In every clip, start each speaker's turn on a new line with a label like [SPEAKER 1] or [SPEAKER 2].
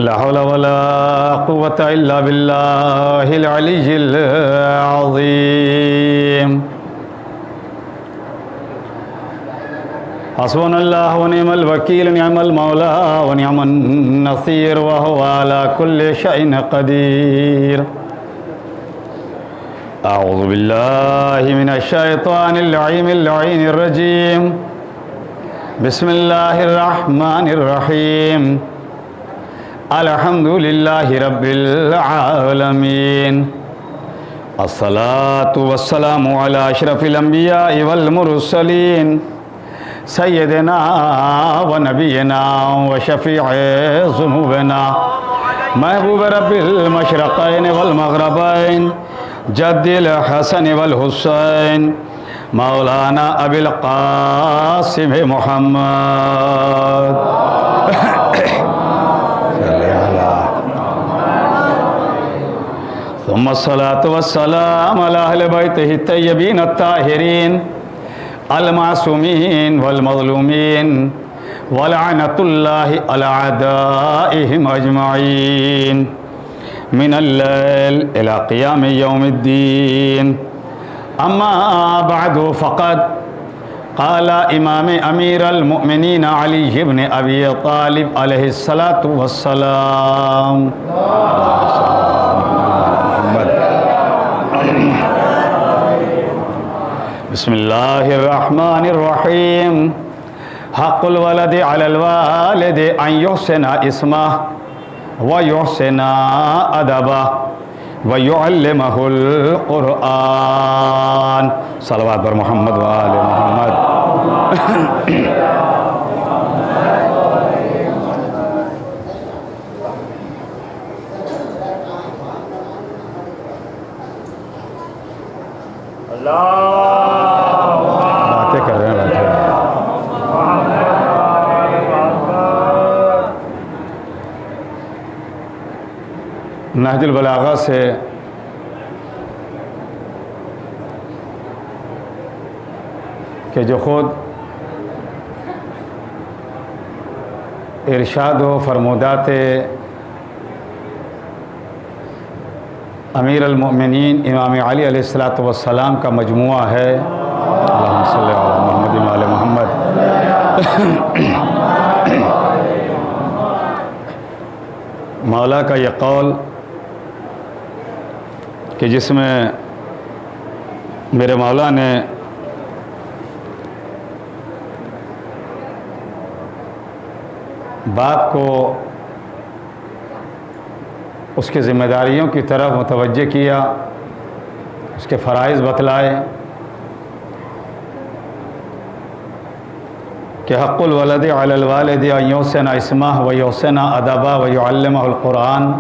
[SPEAKER 1] ला हौला वला कुव्वता इल्ला बिल्लाहिल अलिय्यिल अज़ीम। हस्बुनल्लाहु व निअमल वकील निअमल मौला व निअमन नसीर व हुवा अला कुल्लि शैइन क़दीर। अऊज़ु बिल्लाहि मिनश शैतानिर लईनिर रजीम। बिस्मिल्लाहिर रहमानिर रहीम। अल्हम्दुलिल्लाहि रब्बिल आलमीन। अस्सलातु वस्सलामु अला अशरफिल अंबियाइ वल मुरसलीन सय्यदना व नबीना व शफीए ज़ुनूबना महबूब रब्बिल मशरक़ैन वल मग़रबैन जद्दिल हसन वल हुसैन मौलाना अबिल क़ासिम मुहम्मद। सुम्मस्सलातु वस्सलाम अला अहलि बैतिहि तय्यबीन अत्ताहिरीन अल मासूमीन वल मज़लूमीन वलअनतुल्लाहि अला अदाइहिम अजमईन मिनल लैल इला क़ियामि यौमिद्दीन। अम्मा बअदु फ़क़द क़ाला इमाम अमीरुल मुमिनीन अली इब्न अबी तालिब अलैहिस्सलातु वस्सलाम। बिस्मिल्लाहिर्रहमानिर्रहीम। हक़्क़ुल वलदि अलल वालिदि अन युहसिना इस्मह व युहसिना अदबह व युअल्लिमहुल क़ुरआन। सलवात बर मोहम्मद व आले मोहम्मद। बातें कर रहे हैं नहजुल बलागा से कि जो ख़ुद इरशाद व फरमूदात अमीर अल-मोमिनीन इमाम अली अलैहिस्सलातु वस्सलाम का मजमुआ है। अल्लाहुम्मा सल्लि अला मुहम्मद व आले मोहम्मद। मौला का ये कौल कि जिसमें मेरे मौला ने बाप को उसकी ज़िम्मेदारियों की तरफ मुतवज्जे किया, उसके फ़राइज़ बतलाए कि हक़्क़ुल वलदि अलल वालिदि अन युहसिना इस्मह व युहसिना अदबह व युअल्लिमहुल क़ुरआन।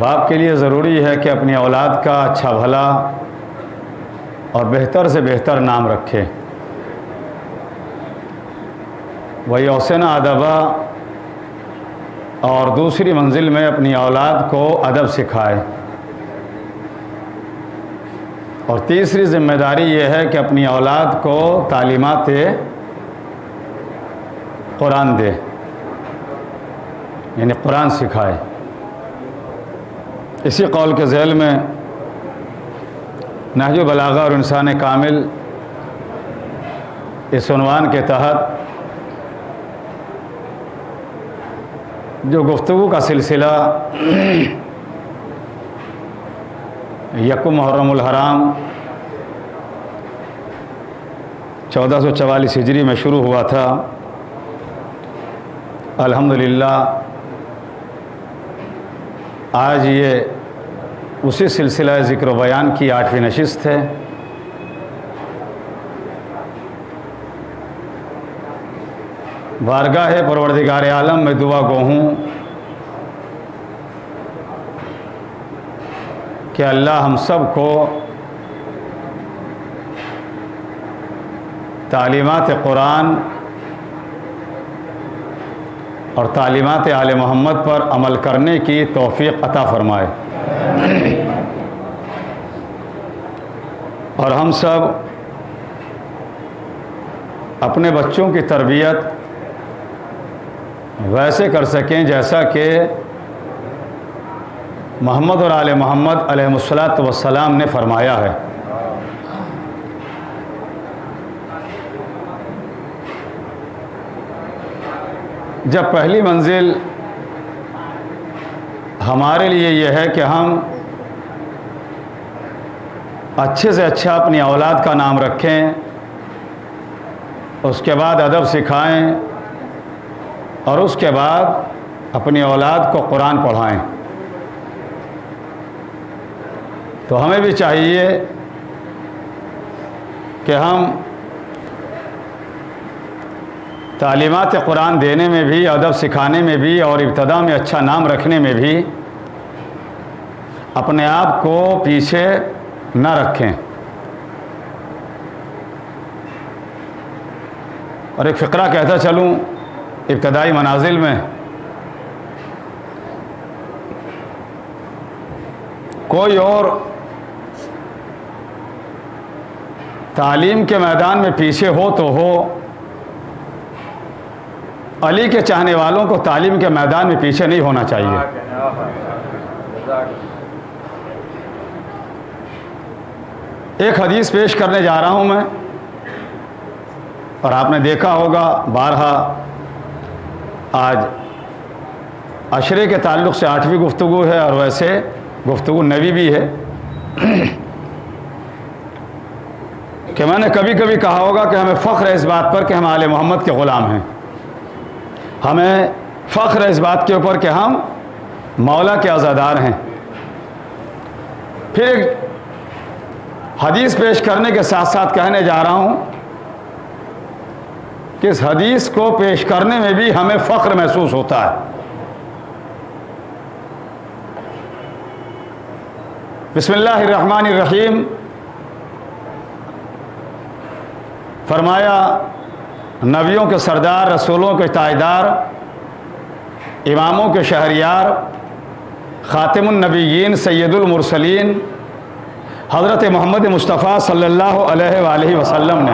[SPEAKER 1] बाप के लिए ज़रूरी है कि अपनी औलाद का अच्छा भला और बेहतर से बेहतर नाम रखे। व युहसिना अदबह, और दूसरी मंजिल में अपनी औलाद को अदब सिखाए। और तीसरी ज़िम्मेदारी ये है कि अपनी औलाद को तालीमात कुरान दे, यानी कुरान सिखाए। इसी कौल के ज़ैल में नहजुल बलागा और इंसान कामिल इस उन्वान के तहत जो गुफ्तगू का सिलसिला यकुम मुहर्रमुल हराम 1444 हिजरी में शुरू हुआ था, अल्हम्दुलिल्लाह आज ये उसी सिलसिला ज़िक्र बयान की 8वीं नशिस्त है। बारगाह परवरदिगार आलम में दुआ गो हूँ कि अल्लाह हम सब को तालीमात कुरान और तालीमात आले मोहम्मद पर अमल करने की तौफीक अता फरमाए। और हम सब अपने बच्चों की तरबियत वैसे कर सकें जैसा कि मोहम्मद और आले मोहम्मद अलैहिस्सलातु वस्सलाम ने फरमाया है। जब पहली मंजिल हमारे लिए यह है कि हम अच्छे से अच्छा अपनी औलाद का नाम रखें, उसके बाद अदब सिखाएं और उसके बाद अपनी औलाद को कुरान पढ़ाएं, तो हमें भी चाहिए कि हम तालीमात कुरान देने में भी, अदब सिखाने में भी और इब्तदा में अच्छा नाम रखने में भी अपने आप को पीछे न रखें। और एक फ़िक्रा कहता चलूँ इब्तदाई मनाजिल में, कोई और तालीम के मैदान में पीछे हो तो हो, अली के चाहने वालों को तालीम के मैदान में पीछे नहीं होना चाहिए। एक हदीस पेश करने जा रहा हूं मैं, और आपने देखा होगा बारहा, आज अशरे के ताल्लुक़ से 8वीं गुफ्तगू है और वैसे गुफ्तगू नवी भी है कि मैंने कभी कभी कहा होगा कि हमें फ़ख्र है इस बात पर कि हम आले मोहम्मद के ग़ुलाम हैं। हमें फ़ख्र है इस बात के ऊपर कि हम मौला के आज़ादार हैं। फिर हदीस पेश करने के साथ साथ कहने जा रहा हूँ कि इस हदीस को पेश करने में भी हमें फ़ख्र महसूस होता है। बिस्मिल्लाहिर्रहमानिर्रहीम। फरमाया, नबियों के सरदार, रसूलों के ताजदार, इमामों के शहरियार, ख़ातिमुन नबिय्यीन, सैयदुल मुरसलीन हज़रत मोहम्मद मुस्तफ़ा सल्लल्लाहु अलैहि वसल्लम ने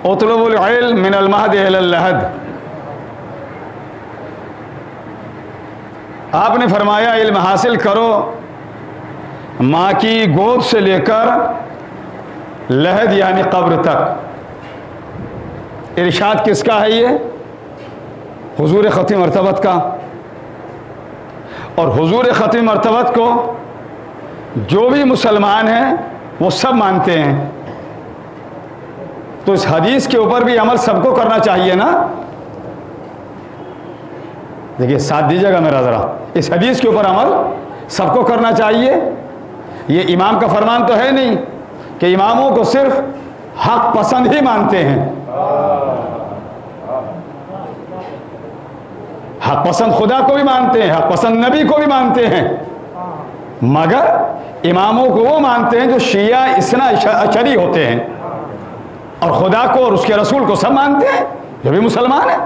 [SPEAKER 1] उतलुबुल इल्म मिनल महद इलल लहद, आपने फरमाया इल्म हासिल करो माँ की गोद से लेकर लहद यानी कब्र तक। इरशाद किसका है ये? हुजूर ख़त्म मरतबत का। और हुजूर ख़त्म मरतबत को जो भी मुसलमान हैं वो सब मानते हैं, तो इस हदीस के ऊपर भी अमल सबको करना चाहिए ना। देखिए, साथ दीजिएगा मेरा ज़रा, इस हदीस के ऊपर अमल सबको करना चाहिए। ये इमाम का फरमान तो है नहीं कि इमामों को सिर्फ हक पसंद ही मानते हैं। हक पसंद खुदा को भी मानते हैं, हक पसंद नबी को भी मानते हैं, मगर इमामों को वो मानते हैं जो शिया इस्ना अशरी होते हैं, और खुदा को और उसके रसूल को सब मानते हैं जो भी मुसलमान है,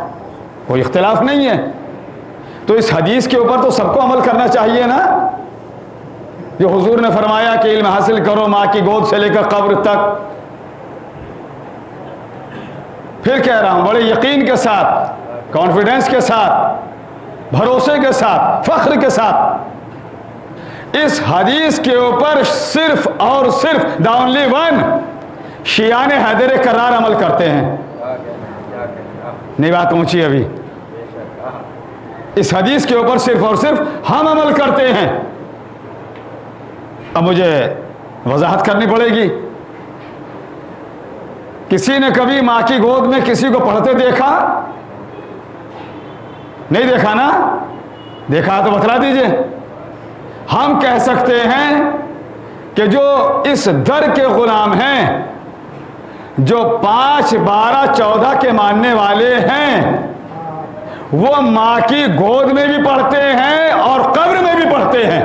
[SPEAKER 1] कोई इख्तिलाफ नहीं है। तो इस हदीस के ऊपर तो सबको अमल करना चाहिए ना, जो हुजूर ने फरमाया कि इल्म हासिल करो माँ की गोद से लेकर कब्र तक। फिर कह रहा हूं बड़े यकीन के साथ, कॉन्फिडेंस के साथ, भरोसे के साथ, फख्र के साथ, इस हदीस के ऊपर सिर्फ और सिर्फ द ओनली वन शियाने हैदर करार अमल करते हैं। नहीं बात पहुंची अभी? इस हदीस के ऊपर सिर्फ और सिर्फ हम अमल करते हैं। अब मुझे वजाहत करनी पड़ेगी। किसी ने कभी माँ की गोद में किसी को पढ़ते देखा? नहीं देखा ना? देखा तो बतला दीजिए। हम कह सकते हैं कि जो इस दर के गुलाम हैं, जो 5, 12, 14 के मानने वाले हैं, वो माँ की गोद में भी पढ़ते हैं और कब्र में भी पढ़ते हैं।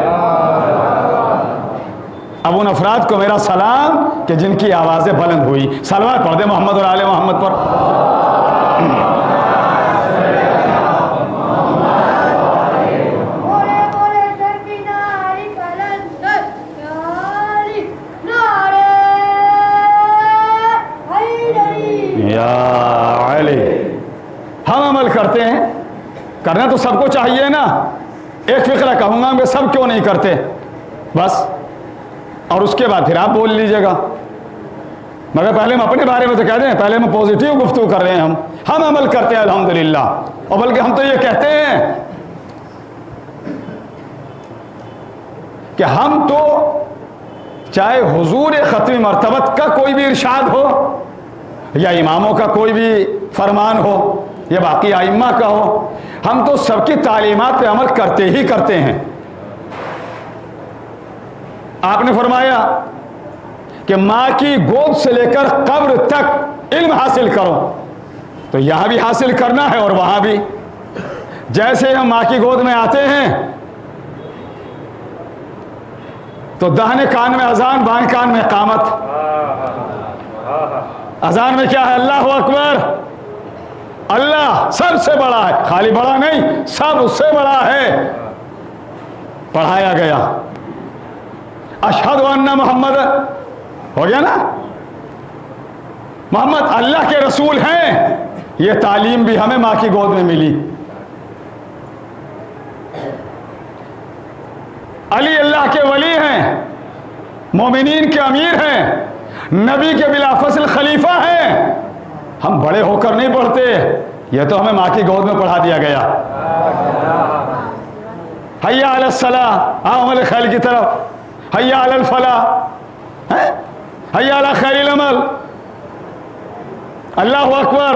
[SPEAKER 1] अब उन अफराद को मेरा सलाम कि जिनकी आवाज़ें बुलंद हुई। सलवात पढ़ दे मोहम्मद और आले मोहम्मद पर। हम अमल करते हैं, करना तो सबको चाहिए ना। एक फिक्रा कहूँगा मैं, सब क्यों नहीं करते बस, और उसके बाद फिर आप बोल लीजिएगा। मगर पहले हम अपने बारे में तो कह दें, पहले हम पॉजिटिव गुफ्तगू कर रहे हैं। हम अमल करते हैं अल्हम्दुलिल्लाह, और बल्कि हम तो ये कहते हैं कि हम तो चाहे हुजूर खत्मी मर्तबत का कोई भी इरशाद हो, या इमामों का कोई भी फरमान हो, या बाकी आइम्मा का हो, हम तो सबकी तालीमात पे अमल करते ही करते हैं। आपने फरमाया कि माँ की गोद से लेकर कब्र तक इल्म हासिल करो, तो यहां भी हासिल करना है और वहां भी। जैसे हम माँ की गोद में आते हैं तो दाहिने कान में अजान, बाएं कान में इकामत। अजान में क्या है? अल्लाह अकबर, अल्लाह सबसे बड़ा है, खाली बड़ा नहीं, सब उससे बड़ा है, पढ़ाया गया। अशहदु अन्ना मोहम्मद, हो गया ना, मोहम्मद अल्लाह के रसूल हैं। यह तालीम भी हमें माँ की गोद में मिली। अली अल्लाह के वली हैं, मोमिनीन के अमीर हैं, नबी के बिला फसल खलीफा हैं। हम बड़े होकर नहीं पढ़ते, यह तो हमें माँ की गोद में पढ़ा दिया गया। हय्या अलल सलाह, आओ अमल खैर की तरफ, हय्या अलल फलाह, हय्या अला खैरिल अमल, अल्लाहु अकबर।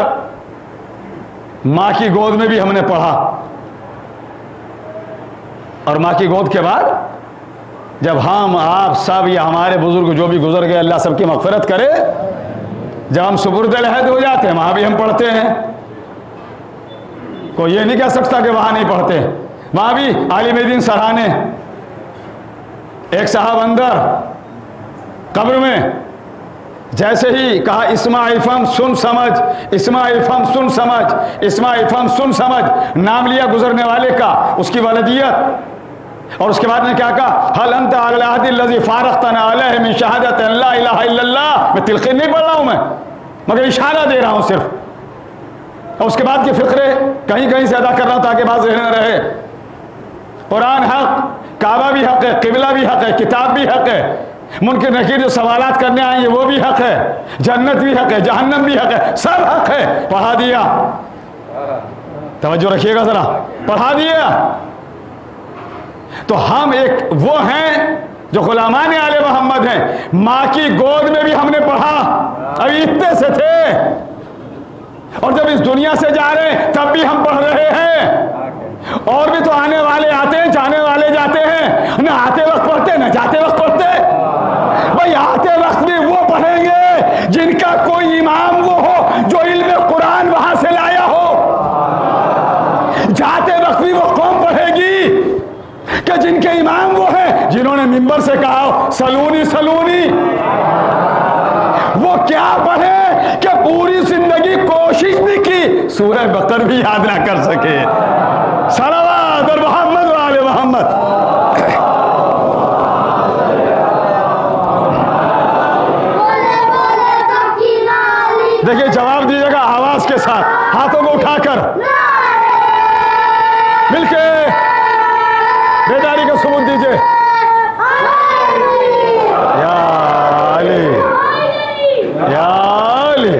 [SPEAKER 1] माँ की गोद में भी हमने पढ़ा, और माँ की गोद के बाद जब हम आप सब या हमारे बुजुर्ग जो भी गुजर गए, अल्लाह सबकी मग़फ़िरत करे, जब हम सुपुर्द लहद हो जाते हैं वहाँ भी हम पढ़ते हैं। कोई ये नहीं कह सकता कि वहाँ नहीं पढ़ते, वहाँ भी आलिम दीन सराहने। एक साहब अंदर कब्र में जैसे ही कहा इस्माइल फम सुन समझ, इस्माइल फम सुन समझ, इस्माइल फम सुन समझ, नाम लिया गुजरने वाले का, उसकी वलदियत, और उसके बाद ने क्या कहा? हल अंत अल अहदिल लज़ी फारक़तना अलैहि मिन शहादत ला इलाहा इल्लल्लाह। मैं तिलक़ीन नहीं पढ़ रहा हूँ, मैं मगर इशारा दे रहा हूँ सिर्फ। और उसके बाद के फिक्रे कहीं कहीं से अदा कर रहा हूँ ताकि बात ज़हन में रहे। कुरान हक, काबा भी हक है, किबला भी हक है, किताब भी हक है, मुनकर नकीर जो सवालात करने आएंगे वो भी हक है, जन्नत भी हक है, जहन्नम भी हक है, सब हक है। पढ़ा दिया, तवज्जो रखिएगा जरा, पढ़ा दिया। तो हम एक वो हैं जो गुलामान आले मोहम्मद हैं। माँ की गोद में भी हमने पढ़ा, अभी इतने से थे, और जब इस दुनिया से जा रहे हैं तब भी हम पढ़ रहे हैं। और भी तो आने वाले आते हैं, जाने वाले जाते हैं, ना आते वक्त पढ़ते ना जाते वक्त पढ़ते। भाई आते वक्त भी वो पढ़ेंगे जिनका कोई इमाम वो हो जो इल्म कुरान वहां से लाया हो, जाते वक्त भी वो कौम पढ़ेगी कि जिनके इमाम वो है जिन्होंने मिंबर से कहा हो सलूनी सलूनी। वो क्या पढ़े कि पूरी जिंदगी कोशिश भी की, सूरह बकर भी याद ना कर सके। सलावत और मोहम्मद व आले मोहम्मद। देखिए जवाब दीजिएगा आवाज के साथ, हाथों को उठाकर मिलके बेदारी का सबूत दीजिए। या अली, या अली,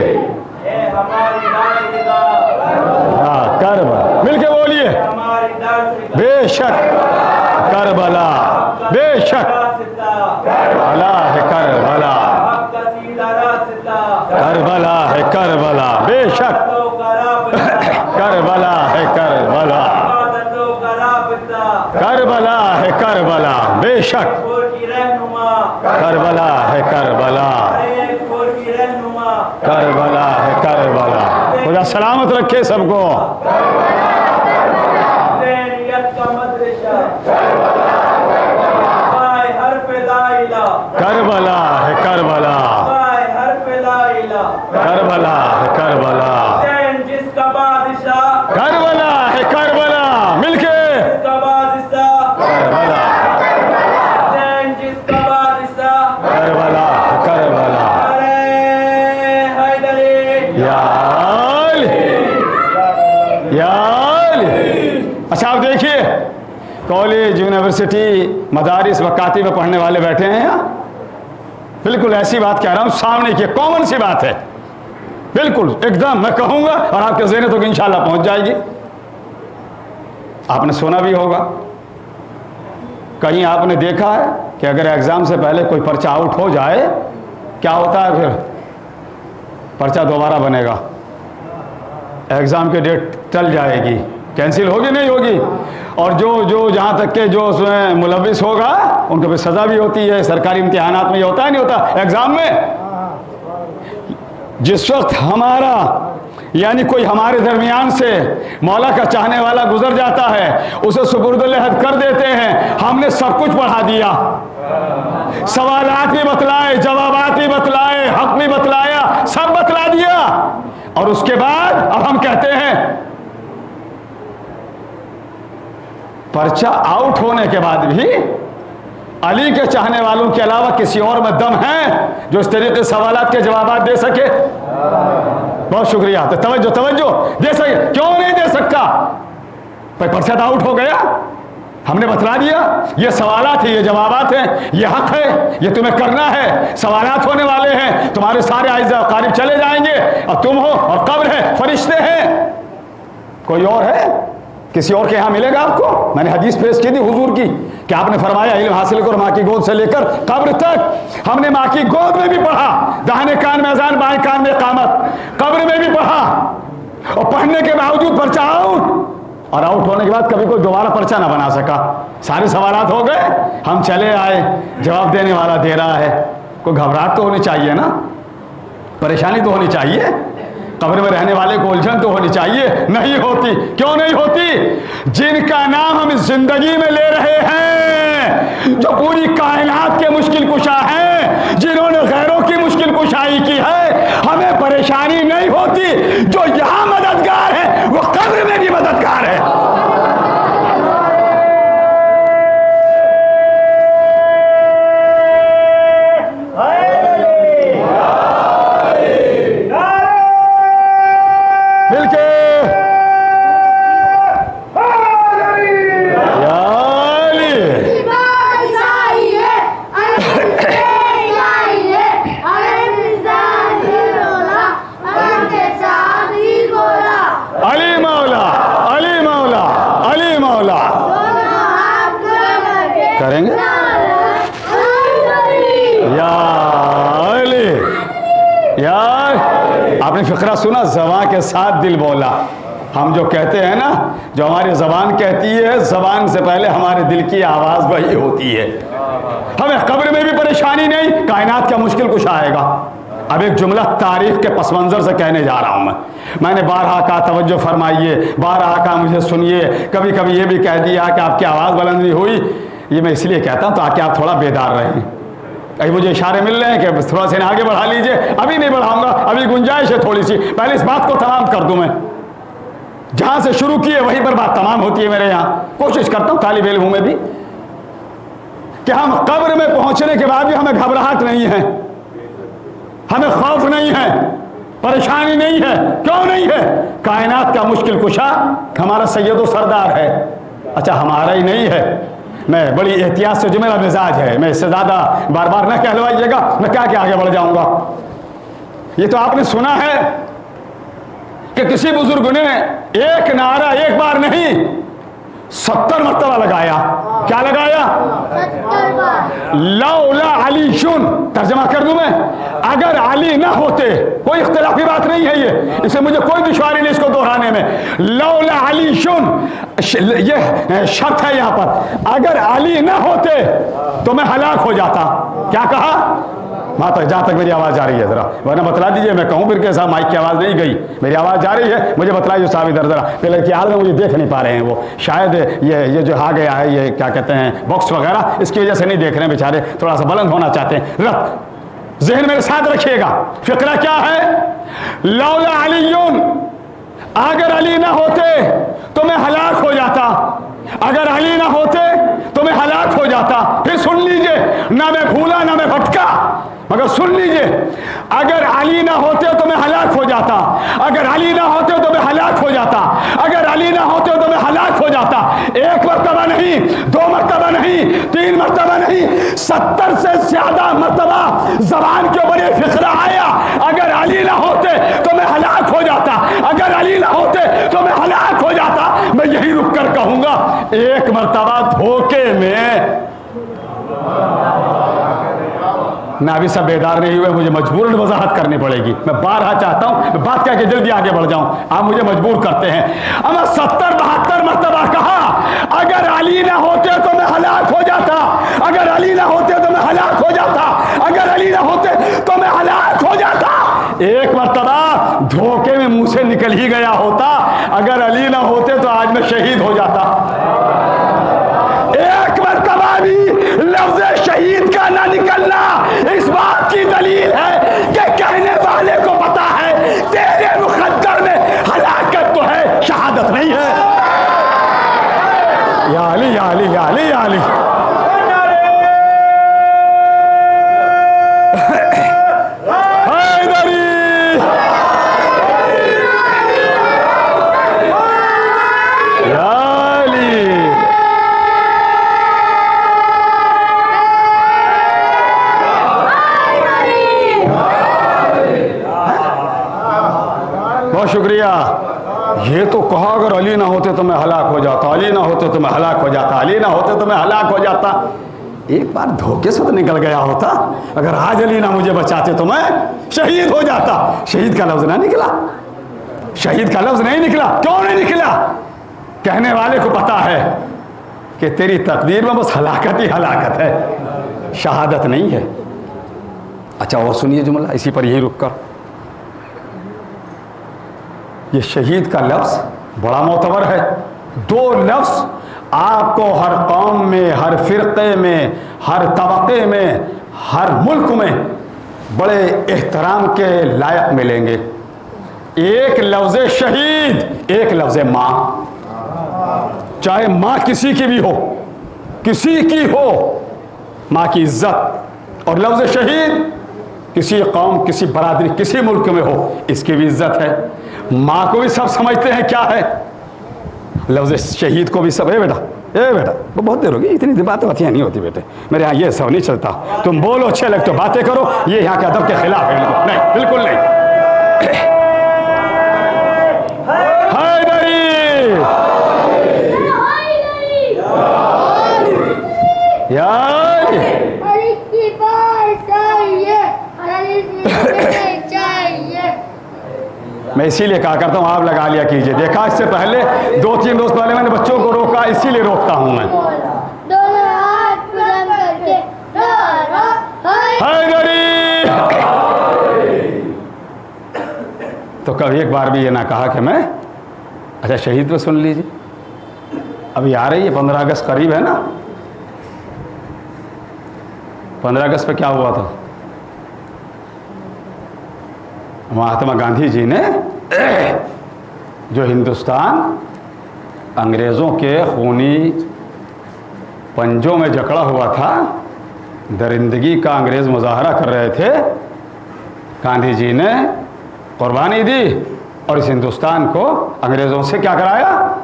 [SPEAKER 1] करबला, मिलके बोलिए। बेशक करबला, बेशक करबला है, करबला, करबला है, करबला, बेशक करबला है, करबला, करबला है, करबला, बेशक करबला है, करबला, करबला है, करबला। खुदा सलामत रखे सबको। करबला या अली, या अली। अच्छा आप देखिए, कॉलेज, यूनिवर्सिटी, मदारिस, वकाती में पढ़ने वाले बैठे हैं यहाँ, बिल्कुल ऐसी बात कह रहा हूँ सामने की, कॉमन सी बात है, बिल्कुल एकदम मैं कहूँगा और आपके ज़हन तक इंशाल्लाह पहुँच जाएगी। आपने सुना भी होगा, कहीं आपने देखा है कि अगर एग्ज़ाम से पहले कोई पर्चा आउट हो जाए, क्या होता है फिर? पर्चा दोबारा बनेगा, एग्ज़ाम की डेट टल जाएगी, कैंसिल होगी नहीं होगी, और जो जहाँ तक के जो उसमें मुलविस होगा उनको भी सज़ा भी होती है। सरकारी इम्तिहानात में ये होता है नहीं होता, एग्ज़ाम में जिस वक्त हमारा यानी कोई हमारे दरमियान से मौला का चाहने वाला गुजर जाता है, उसे सुपुर्द-ए-हद कर देते हैं। हमने सब कुछ पढ़ा दिया, सवालात भी बतलाए, जवाबात भी बतलाए, हक भी बतलाया, सब बतला दिया, और उसके बाद अब हम कहते हैं पर्चा आउट होने के बाद भी अली के चाहने वालों के अलावा किसी और में दम है जो इस तरीके सवालात के जवाबात दे सके? बहुत शुक्रिया, तो तवज्जो दे सके, क्यों नहीं दे सकता? भाई पर्चा तो आउट हो गया, हमने बतला दिया, ये सवालात है, ये जवाबात हैं, ये हक है, ये तुम्हें करना है, सवालात होने वाले हैं, तुम्हारे सारे आइज़ा क़ारिब चले जाएंगे, और तुम हो और कब्र है, फरिश्ते हैं, कोई और है? किसी और के यहाँ मिलेगा आपको? मैंने हदीस पेश की थी हुजूर की कि आपने फरमाया इल्म हासिल करो माँ की गोद से लेकर कब्र तक। हमने माँ की गोद में भी पढ़ा, दाहिने कान में अज़ान, बाएं कान में इक़ामत, कब्र में भी पढ़ा, और पढ़ने के बावजूद पर्चा आउट, और आउट होने के बाद कभी कोई दोबारा पर्चा ना बना सका। सारे सवालात हो गए, हम चले आए, जवाब देने वाला दे रहा है। कोई घबराहट तो होनी चाहिए ना, परेशानी तो होनी चाहिए, कब्र में रहने वाले को उलझन तो होनी चाहिए, नहीं होती। क्यों नहीं होती? जिनका नाम हम इस जिंदगी में ले रहे हैं, जो पूरी कायनात के मुश्किल कुशा हैं, जिन्होंने गैरों की मुश्किल कुशाई की है, हमें परेशानी नहीं होती। जो यहां मददगार है वो कब्र में भी मददगार है। करेंगे यार, आपने फिक्रा सुना, ज़बान के साथ दिल बोला। हम जो कहते हैं ना, जो हमारी ज़बान कहती है, ज़बान से पहले हमारे दिल की आवाज़ वही होती है। हमें कब्र में भी परेशानी नहीं, कायनात का मुश्किल कुछ आएगा। अब एक जुमला तारीख के पस मंज़र से कहने जा रहा हूँ मैंने बारहा का, तवज्जो फरमाइए, बारहा का मुझे सुनिए। कभी कभी ये भी कह दिया कि आपकी आवाज़ बुलंद नहीं हुई, ये मैं इसलिए कहता हूँ ताकि आप थोड़ा बेदार रहें। कहीं मुझे इशारे मिल रहे हैं कि थोड़ा सा आगे बढ़ा लीजिए, अभी नहीं बढ़ाऊंगा, अभी गुंजाइश है थोड़ी सी। पहले इस बात को तमाम कर दूं, मैं जहां से शुरू की है वहीं पर बात तमाम होती है मेरे यहाँ। कोशिश करता हूँ तालिब इल्म में भी कि हम कब्र में पहुंचने के बाद भी हमें घबराहट नहीं है, हमें खौफ नहीं है, परेशानी नहीं है। क्यों नहीं है? कायनात का मुश्किल कुशा हमारा सैयद सरदार है। अच्छा, हमारा ही नहीं है, मैं बड़ी एहतियात से, जो मेरा मिजाज है, मैं इससे ज़्यादा बार बार न कहलवाइएगा, मैं क्या क्या आगे बढ़ जाऊंगा। ये तो आपने सुना है कि किसी बुजुर्ग ने एक नारा एक बार नहीं 70 मरतबा लगाया। क्या लगाया? 70 बार। लौला अली शुन, तर्जमा कर दूं मैं, अगर अली ना होते, कोई इख्तिलाफी बात नहीं है ये, इसे मुझे कोई दुश्वारी नहीं इसको दोहराने में। लौला अली शुन, ये शर्त है यहां पर, अगर अली ना होते तो मैं हलाक हो जाता। क्या कहा? वहां तक, जहां तक मेरी आवाज जा रही है जरा, वरना बतला दीजिए, मैं कहूं फिर के साथ माइक की आवाज नहीं गई, मेरी आवाज जा रही है, मुझे बतलाइए साहब इधर जरा। पहले की हाल में मुझे देख नहीं पा रहे हैं वो, शायद ये जो आ गया है, ये क्या कहते हैं बॉक्स वगैरह, इसकी वजह से नहीं देख रहे हैं बेचारे, थोड़ा सा बुलंद होना चाहते हैं। रख जहन मेरे साथ रखिएगा, फिक्रा क्या है? लौला अलीयुन, अगर अली ना होते तो मैं हलाक हो जाता। अगर अली ना होते तो मैं हलाक हो जाता। फिर सुन लीजिए, ना मैं भूला ना मैं भटका, मगर सुन लीजिए, अगर अली ना होते तो मैं हलाक हो जाता, अगर अली ना होते तो मैं हलाक हो जाता, अगर अली ना होते तो मैं हलाक हो जाता। एक मर्तबा नहीं, दो मर्तबा नहीं, तीन मर्तबा नहीं, 70 से ज्यादा मर्तबा जबान के ऊपर ये फिक्रा आया, अगर अली ना होते तो मैं हलाक हो जाता, अगर अली ना होते तो मैं हलाक हो जाता। मैं यही रुक कर कहूंगा, एक मर्तबा धोखे में मैं अभी सब बेदार नहीं हुए, मुझे मजबूरन वजाहत करनी पड़ेगी। मैं बारहा चाहता हूं, मैं बात कह के जल्दी आगे बढ़ जाऊं, आप मुझे मजबूर करते हैं। अब 70-72 मर्तबा कहा, अगर अली ना होते तो मैं हलाक हो जाता, अगर अली ना होते तो मैं हलाक हो जाता, अगर अली ना होते तो मैं हलाक हो जाता। एक मर्तबा धोखे में मुंह से निकल ही गया होता, अगर अली ना होते तो आज मैं शहीद हो जाता। एक मर्तबा भी लफ्ज़ शहीद का ना निकलना इस बात की दलील है कि कहने वाले को पता है तेरे मुकद्दर में हलाकत तो है, शहादत नहीं है। या अली या अली या अली या अली। शुक्रिया। ये तो कहा अगर अली ना होते तो मैं हलाक हो जाता, अली ना होते तो मैं हलाक हो जाता, अली ना होते तो मैं हलाक हो जाता। एक बार धोखे से तो निकल गया होता, अगर आज अली ना मुझे बचाते तो मैं शहीद हो जाता। शहीद का लफ्ज ना निकला, शहीद का लफ्ज नहीं निकला। क्यों नहीं निकला? कहने वाले को पता है कि तेरी तकदीर में बस हलाकत ही हलाकत है, शहादत नहीं है। अच्छा और सुनिए जुमला, इसी पर यही रुक कर। ये शहीद का लफ्ज़ बड़ा मोतबर है। दो लफ्ज़ आपको हर कौम में, हर फ़िरक़े में, हर तबक़े में, हर मुल्क में बड़े एहतराम के लायक मिलेंगे। एक लफ्ज़ शहीद, एक लफ्ज़ माँ। चाहे माँ किसी की भी हो, किसी की हो, माँ की इज्जत। और लफ्ज़ शहीद किसी कौम, किसी बरादरी, किसी मुल्क में हो, इसकी भी इज्जत है। माँ को भी सब समझते हैं क्या है, लफ्ज़ शहीद को भी सब। ए बेटा वो बहुत देर होगी, इतनी बातें होती नहीं होती बेटे, मेरे यहाँ ये सब नहीं चलता। तुम बोलो, अच्छे लगते हो, बातें करो, ये यहाँ के अदब के खिलाफ है। नहीं, बिल्कुल नहीं। मैं इसीलिए कहा करता हूँ आप लगा लिया कीजिए। देखा, इससे पहले 2-3 रोज पहले मैंने बच्चों को रोका, इसीलिए रोकता हूँ मैं। तो कभी एक बार भी ये ना कहा कि मैं, अच्छा शहीद पे सुन लीजिए, अभी आ रही है 15 अगस्त करीब है ना। 15 अगस्त पे क्या हुआ था? महात्मा गांधी जी ने जो हिंदुस्तान अंग्रेज़ों के खूनी पंजों में जकड़ा हुआ था, दरिंदगी का अंग्रेज़ मुजाहरा कर रहे थे, गांधी जी ने कुर्बानी दी और इस हिंदुस्तान को अंग्रेज़ों से क्या कराया।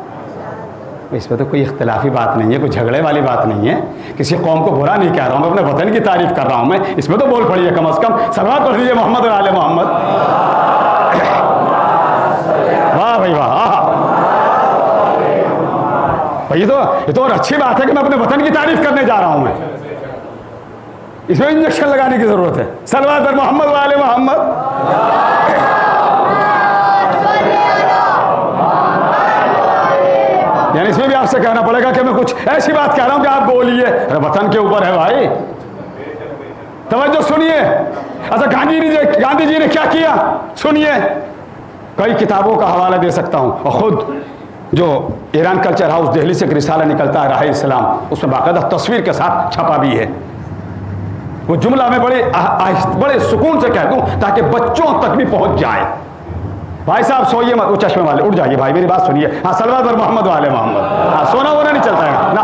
[SPEAKER 1] इसमें तो कोई इख्तिलाफी बात नहीं है, कोई झगड़े वाली बात नहीं है, किसी कौम को बुरा नहीं कह रहा हूँ, मैं अपने वतन की तारीफ कर रहा हूँ। मैं इसमें तो बोल पड़िए, कम अज़ कम सलवात पढ़ लीजिए मोहम्मद और आले मोहम्मद। वाह भाई वाह, भाई ये तो और अच्छी बात है कि मैं अपने वतन की तारीफ करने जा रहा हूँ। मैं इसमें इंजेक्शन लगाने की ज़रूरत है। सलवात पर मोहम्मद और आले मोहम्मद। यानी इसमें भी आपसे कहना पड़ेगा कि मैं कुछ ऐसी बात कह रहा हूं कि आप बोलिए। अरे वतन के ऊपर है भाई, तवज्जो सुनिए। अच्छा गांधी जी ने क्या किया सुनिए। कई किताबों का हवाला दे सकता हूं, और खुद जो ईरान कल्चर हाउस दिल्ली से एक रिसाला निकलता है राह इस्लाम, उसमें बाकायदा तस्वीर के साथ छपा भी है। वो जुमला में बड़े सुकून से कह दूं ताकि बच्चों तक भी पहुंच जाए। भाई साहब सोइए मत, वो चश्मे वाले उठ जाइए भाई, मेरी बात सुनिए। हाँ सलवात पर मोहम्मद वाले मोहम्मद, हाँ सोना वोना नहीं चलता है ना।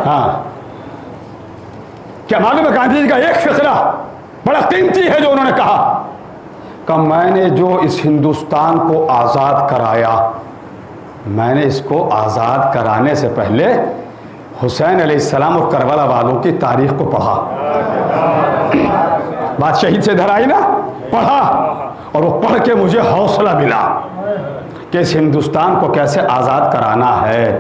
[SPEAKER 1] हाँ क्या मालूम है, गांधी जी का एक फिक्रा बड़ा कीमती है जो उन्होंने कहा कि मैंने जो इस हिंदुस्तान को आज़ाद कराया, मैंने इसको आज़ाद कराने से पहले हुसैन अलैहिस्सलाम और करबला वालों की तारीख को पढ़ा। बात शहीद से इधर आई ना, पढ़ा, और वो पढ़ के मुझे हौसला मिला कि इस हिंदुस्तान को कैसे आज़ाद कराना है।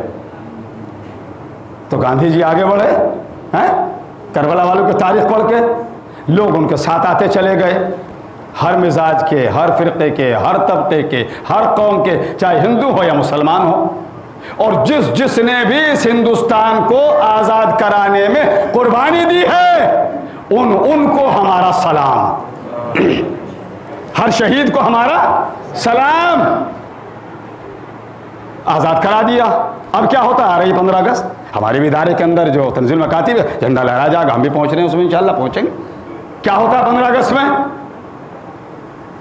[SPEAKER 1] तो गांधी जी आगे बढ़े हैं, करबला वालों की तारीख पढ़ के लोग उनके साथ आते चले गए, हर मिजाज के, हर फिरके के, हर तबके के, हर कौम के, चाहे हिंदू हो या मुसलमान हो, और जिसने भी इस हिंदुस्तान को आज़ाद कराने में कुर्बानी दी है उनको हमारा सलाम। हर शहीद को हमारा सलाम। आज़ाद करा दिया। अब क्या होता है, आ रही 15 अगस्त, हमारे भी इदारे के अंदर जो तंजील मकातिब है, झंडा लहरा जाएगा, हम भी पहुंच रहे हैं उसमें, इंशाल्लाह पहुंचेंगे। क्या होता है 15 अगस्त में,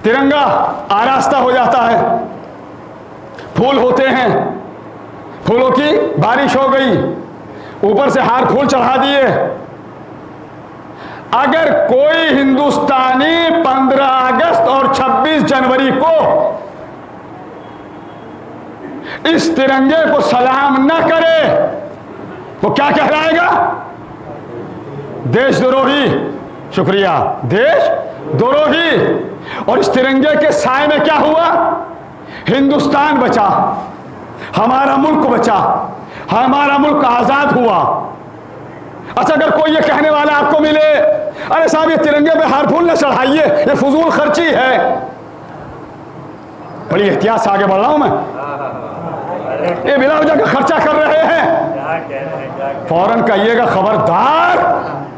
[SPEAKER 1] तिरंगा आरास्ता हो जाता है, फूल होते हैं, फूलों की बारिश हो गई, ऊपर से हार फूल चढ़ा दिए। अगर कोई हिंदुस्तानी 15 अगस्त और 26 जनवरी को इस तिरंगे को सलाम न करे वो क्या कहलाएगा, देशद्रोही। शुक्रिया, देशद्रोही। और इस तिरंगे के साए में क्या हुआ, हिंदुस्तान बचा, हमारा मुल्क बचा, हमारा मुल्क आजाद हुआ। अच्छा, अगर कोई ये कहने वाला आपको मिले, अरे साहब ये तिरंगे पे हार फूल न चढ़ाइए, ये फजूल खर्ची है, बड़ी एहतियात से आगे बढ़ रहा हूं मैं, ये बिला वजह का खर्चा कर रहे हैं, फौरन कहिएगा खबरदार,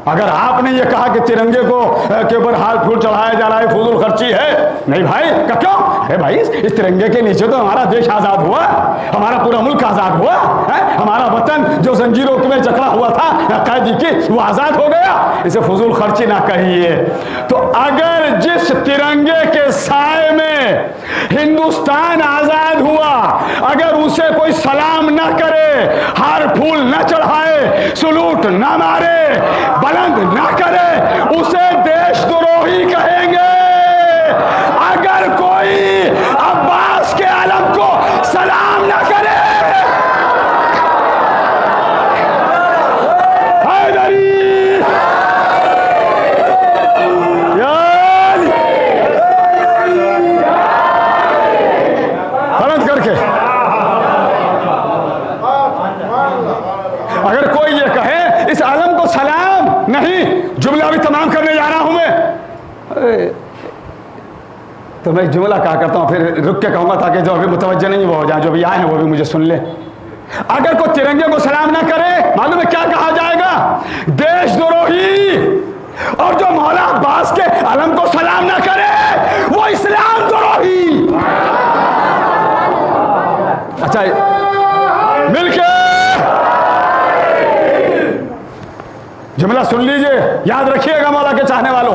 [SPEAKER 1] अगर आपने ये कहा कि तिरंगे को के ऊपर हार फूल चढ़ाया जा रहा है, फजूल खर्ची है, नहीं भाई, क्यों? अरे भाई, इस तिरंगे के नीचे तो हमारा देश आजाद हुआ, हमारा पूरा मुल्क आजाद हुआ है, हमारा वतन जो जंजीरों में जकड़ा हुआ था कैदी की, वो आजाद हो गया, इसे फजूल खर्ची ना कहिए। तो अगर जिस तिरंगे के साए में हिंदुस्तान आजाद हुआ, अगर उसे कोई सलाम ना करे, हार फूल ना चढ़ाए, सलूट ना मारे, बुलंद ना करे, उसे देशद्रोही कहेंगे। अगर कोई अब्बास के आलम को सलाम ना करे, बुलंद करके, अगर कोई ये कहे इस आलम को सलाम नहीं, जुमला भी तमाम करने जा रहा हूं मैं, तो मैं जुमला क्या करता हूं, फिर रुक के कहूंगा ताकि जो अभी मुतवज्जे नहीं वो हो जाए, जो भी आए हैं वो भी मुझे सुन ले। अगर कोई तिरंगे को सलाम ना करे, मालूम है क्या कहा जाएगा, देशद्रोही। और जो मौला अब्बास के आलम को सलाम ना करे, वो इस्लाम द्रोही। अच्छा, मिलके जुमला सुन लीजिए, याद रखिएगा मौला के चाहने वालों।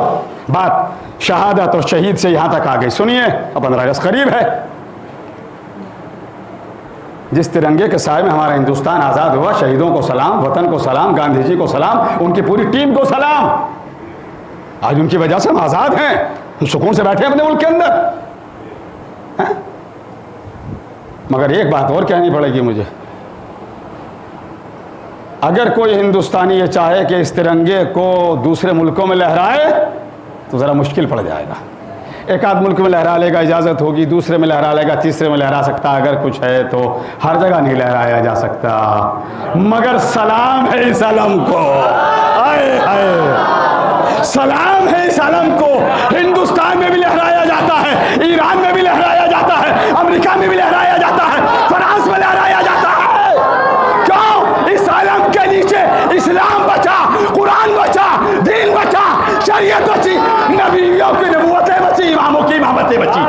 [SPEAKER 1] बात शहादत और शहीद से यहां तक आ गई, सुनिए, अब 15 अगस्त करीब है। जिस तिरंगे के साए में हमारा हिंदुस्तान आजाद हुआ, शहीदों को सलाम, वतन को सलाम, गांधी जी को सलाम, उनकी पूरी टीम को सलाम। आज उनकी वजह से हम आजाद हैं, हम सुकून से बैठे अपने मुल्क के अंदर हैं? मगर एक बात और कहनी पड़ेगी मुझे, अगर कोई हिंदुस्तानी ये चाहे कि इस तिरंगे को दूसरे मुल्कों में लहराए तो ज़रा मुश्किल पड़ जाएगा। एक आध मुल्क में लहरा लेगा, इजाज़त होगी, दूसरे में लहरा लेगा, तीसरे में लहरा सकता, अगर कुछ है तो हर जगह नहीं लहराया जा सकता। मगर सलाम है इस आलम को, आए आए, सलाम है इस आलम को। हिंदुस्तान में भी लहराया जाता है, ईरान में भी लहराया जाता है, अमेरिका में भी लहराया जाता है, फ्रांस में लहराया जाता है। क्यों? इस आलम के नीचे इस्लाम बचा, कुरान बचा, दीन बचा, शरीयत बची, नबियों की नबूवतें बची, इमामों की इमामतें बची।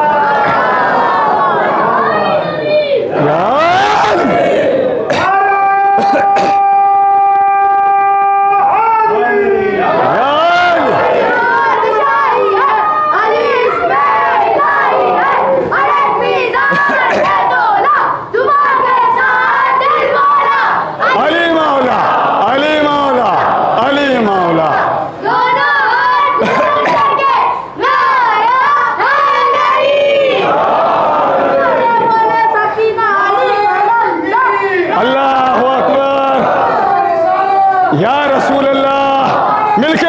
[SPEAKER 1] अल्लाह मिलके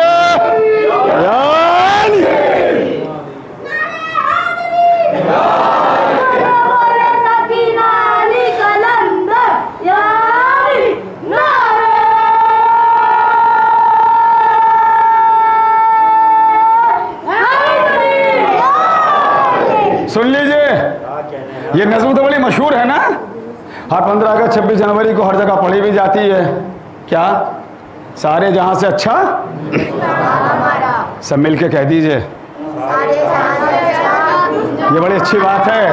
[SPEAKER 1] यानी सुन लीजिए, ये नज़्म तो बड़ी मशहूर है ना, हर 15 अगस्त 26 जनवरी को हर जगह पढ़ी भी जाती है। क्या सारे जहां से अच्छा, सब मिलके कह दीजिए, ये बड़ी अच्छी बात है।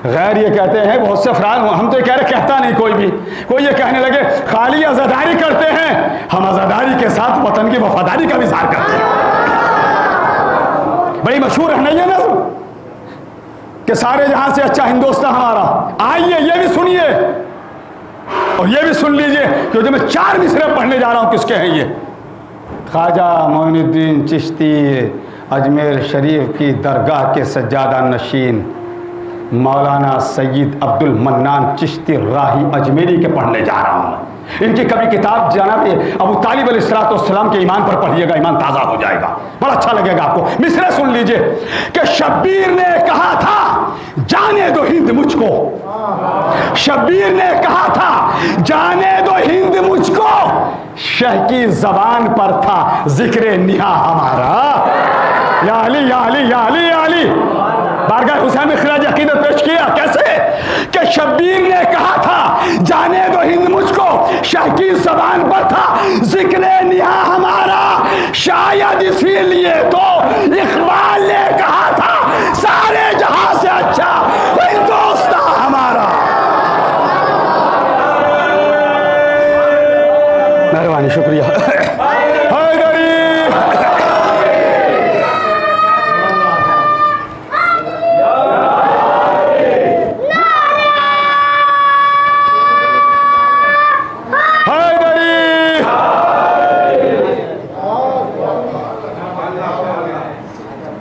[SPEAKER 1] गैर ये कहते हैं बहुत से अफराद, हम तो ये कह रहे, कहता नहीं कोई भी, कोई ये कहने लगे खाली आज़ादारी करते हैं, हम आज़ादारी के साथ वतन की वफादारी का भी इज़हार करते हैं। बड़ी मशहूर है ना ये नज़्म कि सारे जहां से अच्छा हिंदुस्तान हमारा। आइए ये भी सुनिए और ये भी सुन लीजिए कि जो मैं 4 मिसरे पढ़ने जा रहा हूं किसके हैं ये। ख्वाजा मोइनुद्दीन चिश्ती अजमेर शरीफ की दरगाह के सज्जादा नशीन मौलाना सैयद अब्दुल मन्नान चिश्ती राही अजमेरी के पढ़ने जा रहा हूं। इनकी कभी किताब जनाब अबू तालिब अलैहिस्सलाम के ईमान पर पढ़िएगा, ईमान ताज़ा हो जाएगा, बड़ा अच्छा लगेगा आपको। मिसरे सुन लीजिए कि शब्बीर ने कहा था जाने दो हिंद मुझको, शब्बीर ने कहा था जाने दो हिंद मुझको, शह की जबान पर था जिक्र निहा हमारा। या अली या अली या अली या अली। बारगाह हुसैन में खिराज अकीदत पेश किया कैसे कि शब्बीर ने कहा था जाने दो हिंद मुझको, शाह की जबान पर था जिक्र निहा हमारा। शायद इसीलिए तो इकबाल ने कहा था सारे जहां से अच्छा हिंदुस्तान हमारा। मेहरबानी, शुक्रिया।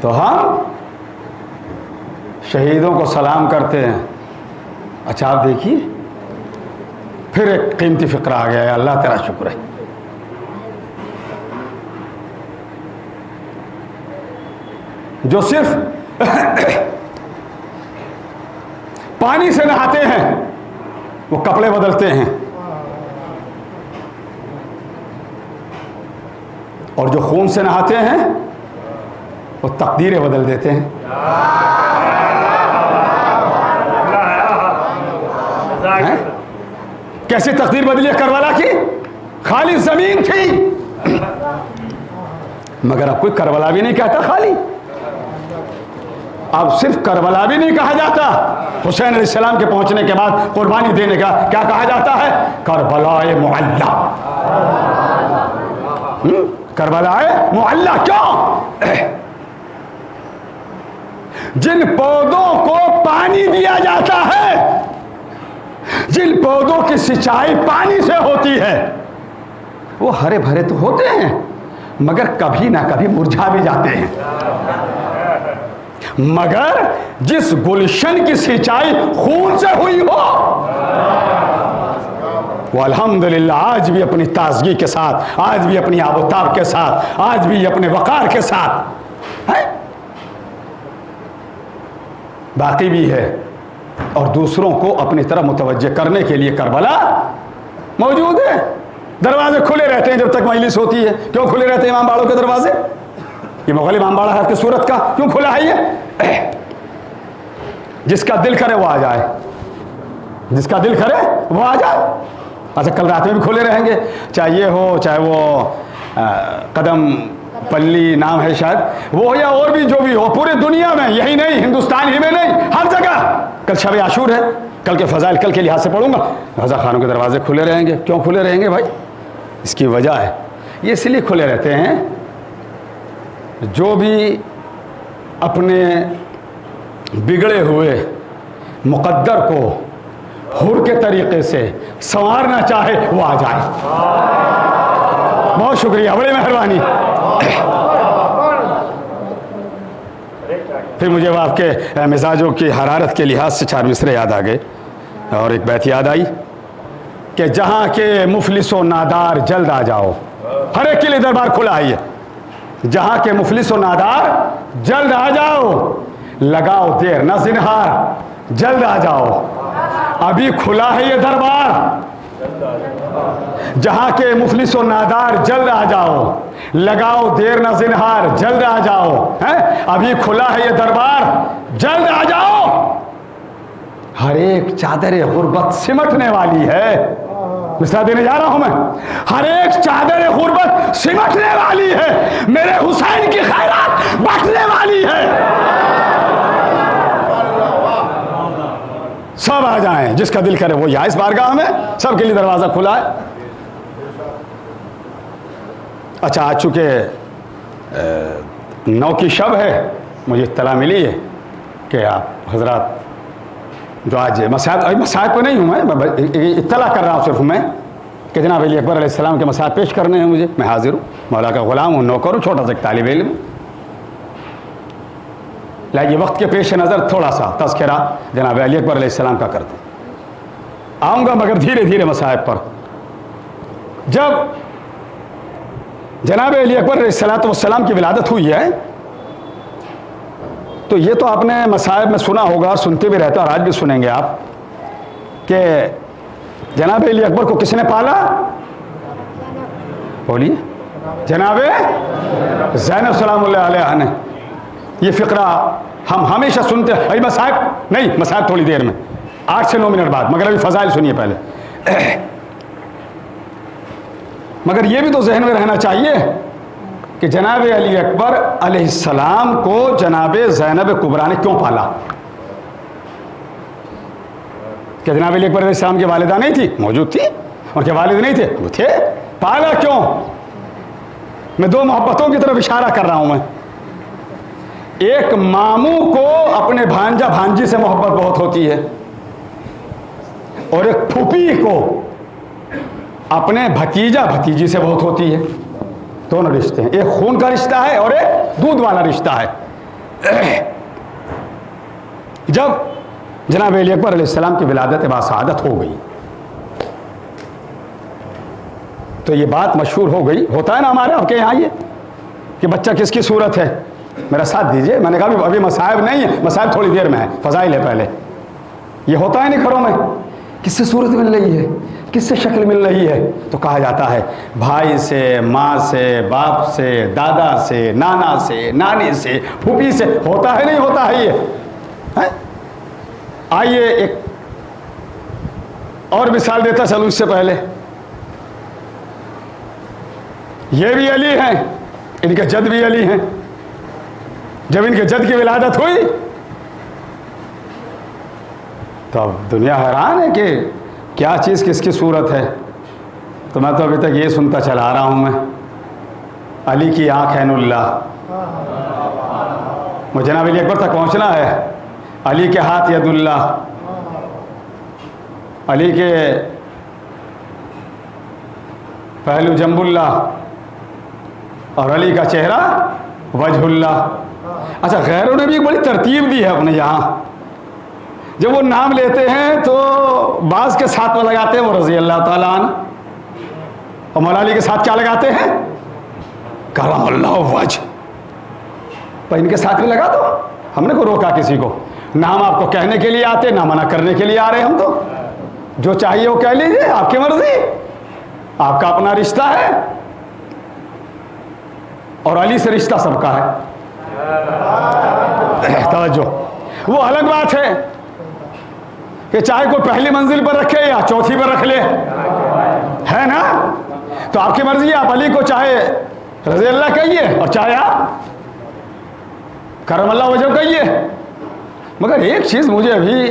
[SPEAKER 1] तो हम शहीदों को सलाम करते हैं। अच्छा आप देखिए, फिर एक कीमती फिक्रा आ गया है। अल्लाह तेरा शुक्र है। जो सिर्फ पानी से नहाते हैं वो कपड़े बदलते हैं, और जो खून से नहाते हैं वो तकदीरें बदल देते हैं। कैसे तकदीर बदली करबला की? खाली जमीन थी, मगर अब कोई करबला भी नहीं कहता खाली। अब सिर्फ करबला भी नहीं कहा जाता, हुसैन अलैहिस्सलाम के पहुंचने के बाद कुर्बानी देने का क्या कहा जाता है? करबलाए मुअल्ला। करबलाए मुअल्ला क्यों? जिन पौधों को पानी दिया जाता है, जिन पौधों की सिंचाई पानी से होती है, वो हरे भरे तो होते हैं मगर कभी ना कभी मुरझा भी जाते हैं। मगर जिस गुलशन की सिंचाई खून से हुई हो, वो अल्हम्दुलिल्लाह आज भी अपनी ताजगी के साथ, आज भी अपनी आबोताब के साथ, आज भी अपने वकार के साथ है, बाकी भी है। और दूसरों को अपनी तरफ मुतवज्जे करने के लिए करबला मौजूद है। दरवाजे खुले रहते हैं जब तक मजलिस होती है। क्यों खुले रहते हैं इमाम बाड़ों के दरवाजे? ये मुगल इमाम बाड़ा है की सूरत का, क्यों खुला है ये? जिसका दिल करे वो आ जाए, जिसका दिल करे वो आ जाए। अच्छा कल रात में भी खुले रहेंगे, चाहे ये हो, चाहे वो कदम पल्ली नाम है शायद, वो या और भी जो भी हो, पूरी दुनिया में, यही नहीं हिंदुस्तान ही में नहीं, हर जगह। कल शब आशूर है, कल के फजाइल कल के लिहाज से पढ़ूंगा, रज़ा खानों के दरवाजे खुले रहेंगे। क्यों खुले रहेंगे भाई? इसकी वजह है, ये इसलिए खुले रहते हैं जो भी अपने बिगड़े हुए मुक़द्दर को हुर के तरीके से संवारना चाहे वो आ जाए। बहुत शुक्रिया, बड़ी मेहरबानी। फिर मुझे आपके मिजाजों की हरारत के लिहाज से 4 मिसरे याद आ गए और एक बैत याद आई कि जहाँ के मुफलिसो नादार जल्द आ जाओ, हर एक के लिए दरबार खुला है। ये जहां के मुफलिस और नादार जल्द आ जाओ, लगाओ देर न जिनहार, जल्द आ जाओ, अभी खुला है ये दरबार। जहां के मुफलिस और नादार जल्द आ जाओ, लगाओ देर न जिनहार, जल्द आ जाओ, हैं अभी खुला है ये दरबार, जल्द आ जाओ। हर एक चादर गुर्बत सिमटने वाली है। मिसरा देने जा रहा हूं मैं। हर एक चादर गुर्बत सिमटने वाली है, मेरे हुसैन की खैरात बंटने वाली है। सब आ जाएं, जिसका दिल करे वो यहाँ इस बारगाह में, सबके लिए दरवाजा खुला है। अच्छा, आज चूंकि 9 की शब है, मुझे इत्तला मिली है कि आप हजरात जो आज मसायब पर नहीं हूँ मैं, इत्तला कर रहा हूँ सिर्फ मैं कि जनाब अली अकबर अलैहिस्सलाम के मसायब पेश करने हैं मुझे। मैं हाजिर हूँ, मौला का ग़ुलाम हूँ, नौकर हूँ, छोटा सा तालिब इल्म। लाइए वक्त के पेश नज़र थोड़ा सा तज़किरा जनाब अली अकबर अलैहिस्सलाम का करते आऊँगा, मगर धीरे धीरे मसायब पर। जब जनाब अली अकबर अलैहिस्सलाम की विलादत हुई है, तो ये तो आपने मसायब में सुना होगा, सुनते भी रहते और आज भी सुनेंगे आप, कि जनाब अली अकबर को किसने पाला? बोलिए। जनाब ज़ैनब सलामुल्लाह अलैहा ने। ये फ़िक्रा हम हमेशा सुनते हैं। अभी मसायब नहीं, मसायब थोड़ी देर में, 8 से 9 मिनट बाद, मगर अभी फ़ज़ाइल सुनिए पहले। मगर ये भी तो जहन में रहना चाहिए कि जनाब अली अकबर अलैहिस्सलाम को जनाब ज़ैनब कुबरा ने क्यों पाला? क्या जनाब अली अकबर अलैहिस्सलाम की वालिदा नहीं थी? मौजूद थी। उनके वालिद नहीं थे? वो थे। पाला क्यों? मैं 2 मोहब्बतों की तरफ इशारा कर रहा हूं मैं। एक मामू को अपने भांजा भांजी से मोहब्बत बहुत होती है, और एक फूफी को अपने भतीजा भतीजी से बहुत होती है। दोनों रिश्ते हैं, एक खून का रिश्ता है और एक दूध वाला रिश्ता है। जब जनाब अली अकबर अलैहिस्सलाम की विलादत बासआदत हो गई, तो ये बात मशहूर हो गई। होता है ना हमारे आपके यहाँ ये कि बच्चा किसकी सूरत है, मेरा साथ दीजिए। मैंने कहा अभी मसायब नहीं है, मसायब थोड़ी देर में है, फ़ज़ाइल है पहले। ये होता है नहीं घरों में, किससे सूरत मिल रही है, किससे शक्ल मिल रही है, तो कहा जाता है भाई से, माँ से, बाप से, दादा से, नाना से, नानी से, फूफी से। होता है नहीं होता है ये है? आइए एक और मिसाल देता चलूं इससे पहले। ये भी अली हैं, इनके जद भी अली हैं। जब इनके जद की विलादत हुई तो अब दुनिया हैरान है कि क्या चीज़ किसकी सूरत है। तो मैं तो अभी तक ये सुनता चला रहा हूँ मैं, अली की आँख ऐनुल्लाह। मुझे जनाब अली अकबर तक पहुँचना है। अली के हाथ यदुल्ला, अली के पहलू जम्बुल्ला, और अली का चेहरा वजहुल्ला। अच्छा, गैरों ने भी एक बड़ी तरतीब दी है अपने यहाँ। जब वो नाम लेते हैं तो बाज़ के साथ में लगाते हैं वो रज़ी अल्लाह ताला अन्हु, और मौला अली के साथ क्या लगाते हैं? करमल्लाहु वजह। पर इनके साथ भी लगा दो, हमने को रोका किसी को। नाम आपको कहने के लिए आते, ना मना करने के लिए आ रहे हम तो। जो चाहिए वो कह लीजिए, आपकी मर्जी, आपका अपना रिश्ता है, और अली से रिश्ता सबका है। तवज्जो, वो अलग बात है कि चाहे कोई पहली मंजिल पर रखे या चौथी पर रख ले, है ना? तो आपकी मर्जी, आप अली को चाहे रज़ी अल्लाह कहिए और चाहे आप करम अल्लाह वजह कहिए। मगर एक चीज़ मुझे अभी